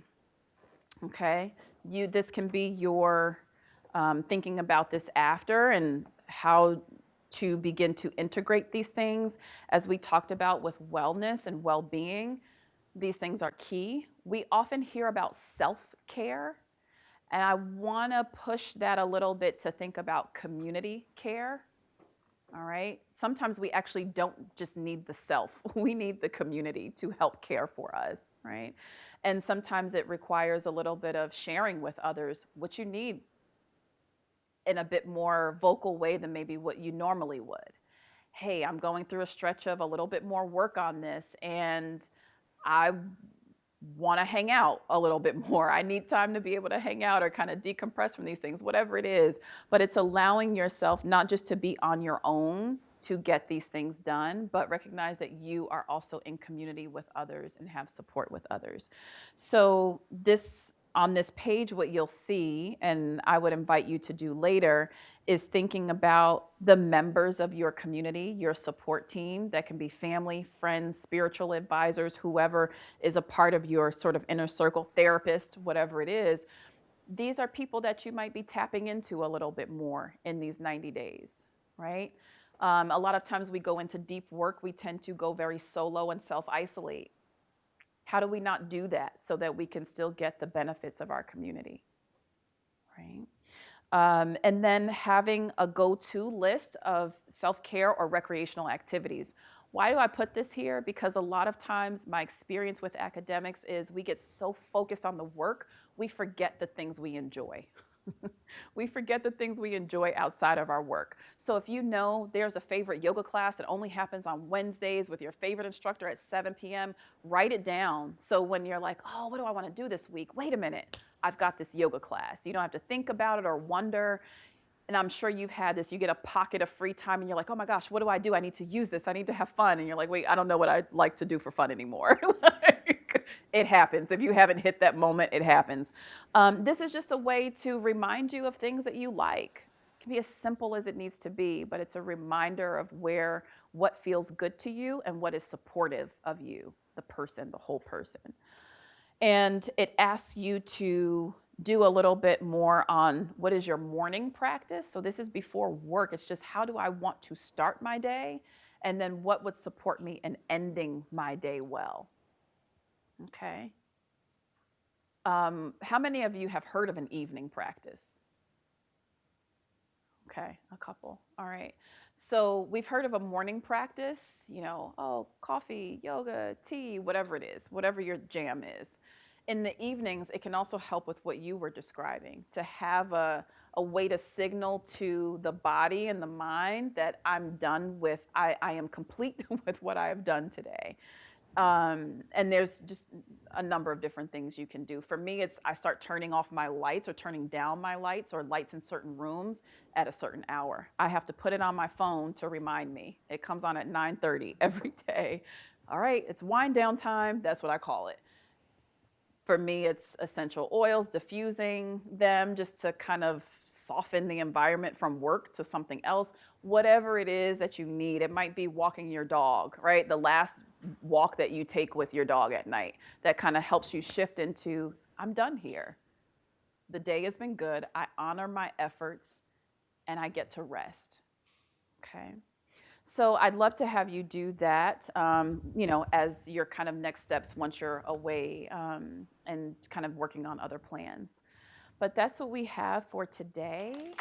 Okay, this can be your thinking about this after and how to begin to integrate these things. As we talked about with wellness and well-being, these things are key. We often hear about self-care, and I want to push that a little bit to think about community care, all right? Sometimes we actually don't just need the self. We need the community to help care for us, right? And sometimes it requires a little bit of sharing with others what you need in a bit more vocal way than maybe what you normally would. Hey, I'm going through a stretch of a little bit more work on this, and I want to hang out a little bit more. I need time to be able to hang out or kind of decompress from these things, whatever it is. But it's allowing yourself not just to be on your own to get these things done, but recognize that you are also in community with others and have support with others. So on this page, what you'll see, and I would invite you to do later, is thinking about the members of your community, your support team. That can be family, friends, spiritual advisors, whoever is a part of your sort of inner circle, therapist, whatever it is. These are people that you might be tapping into a little bit more in these 90 days, right? A lot of times we go into deep work, we tend to go very solo and self-isolate. How do we not do that so that we can still get the benefits of our community, right? And then having a go-to list of self-care or recreational activities. Why do I put this here? Because a lot of times my experience with academics is we get so focused on the work, we forget the things we enjoy. We forget the things we enjoy outside of our work. So if you know there's a favorite yoga class that only happens on Wednesdays with your favorite instructor at 7 p.m., write it down. So when you're like, oh, what do I want to do this week? Wait a minute, I've got this yoga class. You don't have to think about it or wonder. And I'm sure you've had this. You get a pocket of free time and you're like, oh my gosh, what do? I need to use this. I need to have fun. And you're like, wait, I don't know what I like to do for fun anymore. It happens. If you haven't hit that moment, it happens. This is just a way to remind you of things that you like. It can be as simple as it needs to be, but it's a reminder of what feels good to you and what is supportive of you, the person, the whole person. And it asks you to do a little bit more on what is your morning practice. So this is before work. It's just how do I want to start my day? And then what would support me in ending my day well? Okay. How many of you have heard of an evening practice? Okay, a couple. All right. So we've heard of a morning practice, coffee, yoga, tea, whatever it is, whatever your jam is. In the evenings, it can also help with what you were describing, to have a way to signal to the body and the mind that I'm done with, I am complete with what I have done today. And there's just a number of different things you can do. For me, I start turning off my lights or turning down my lights or lights in certain rooms at a certain hour. I have to put it on my phone to remind me. It comes on at 9:30 every day. All right, it's wind down time. That's what I call it. For me, it's essential oils, diffusing them just to kind of soften the environment from work to something else. Whatever it is that you need, it might be walking your dog, right? The last walk that you take with your dog at night that kind of helps you shift into, I'm done here. The day has been good. I honor my efforts and I get to rest, okay? So I'd love to have you do that, as your kind of next steps once you're away and kind of working on other plans. But that's what we have for today.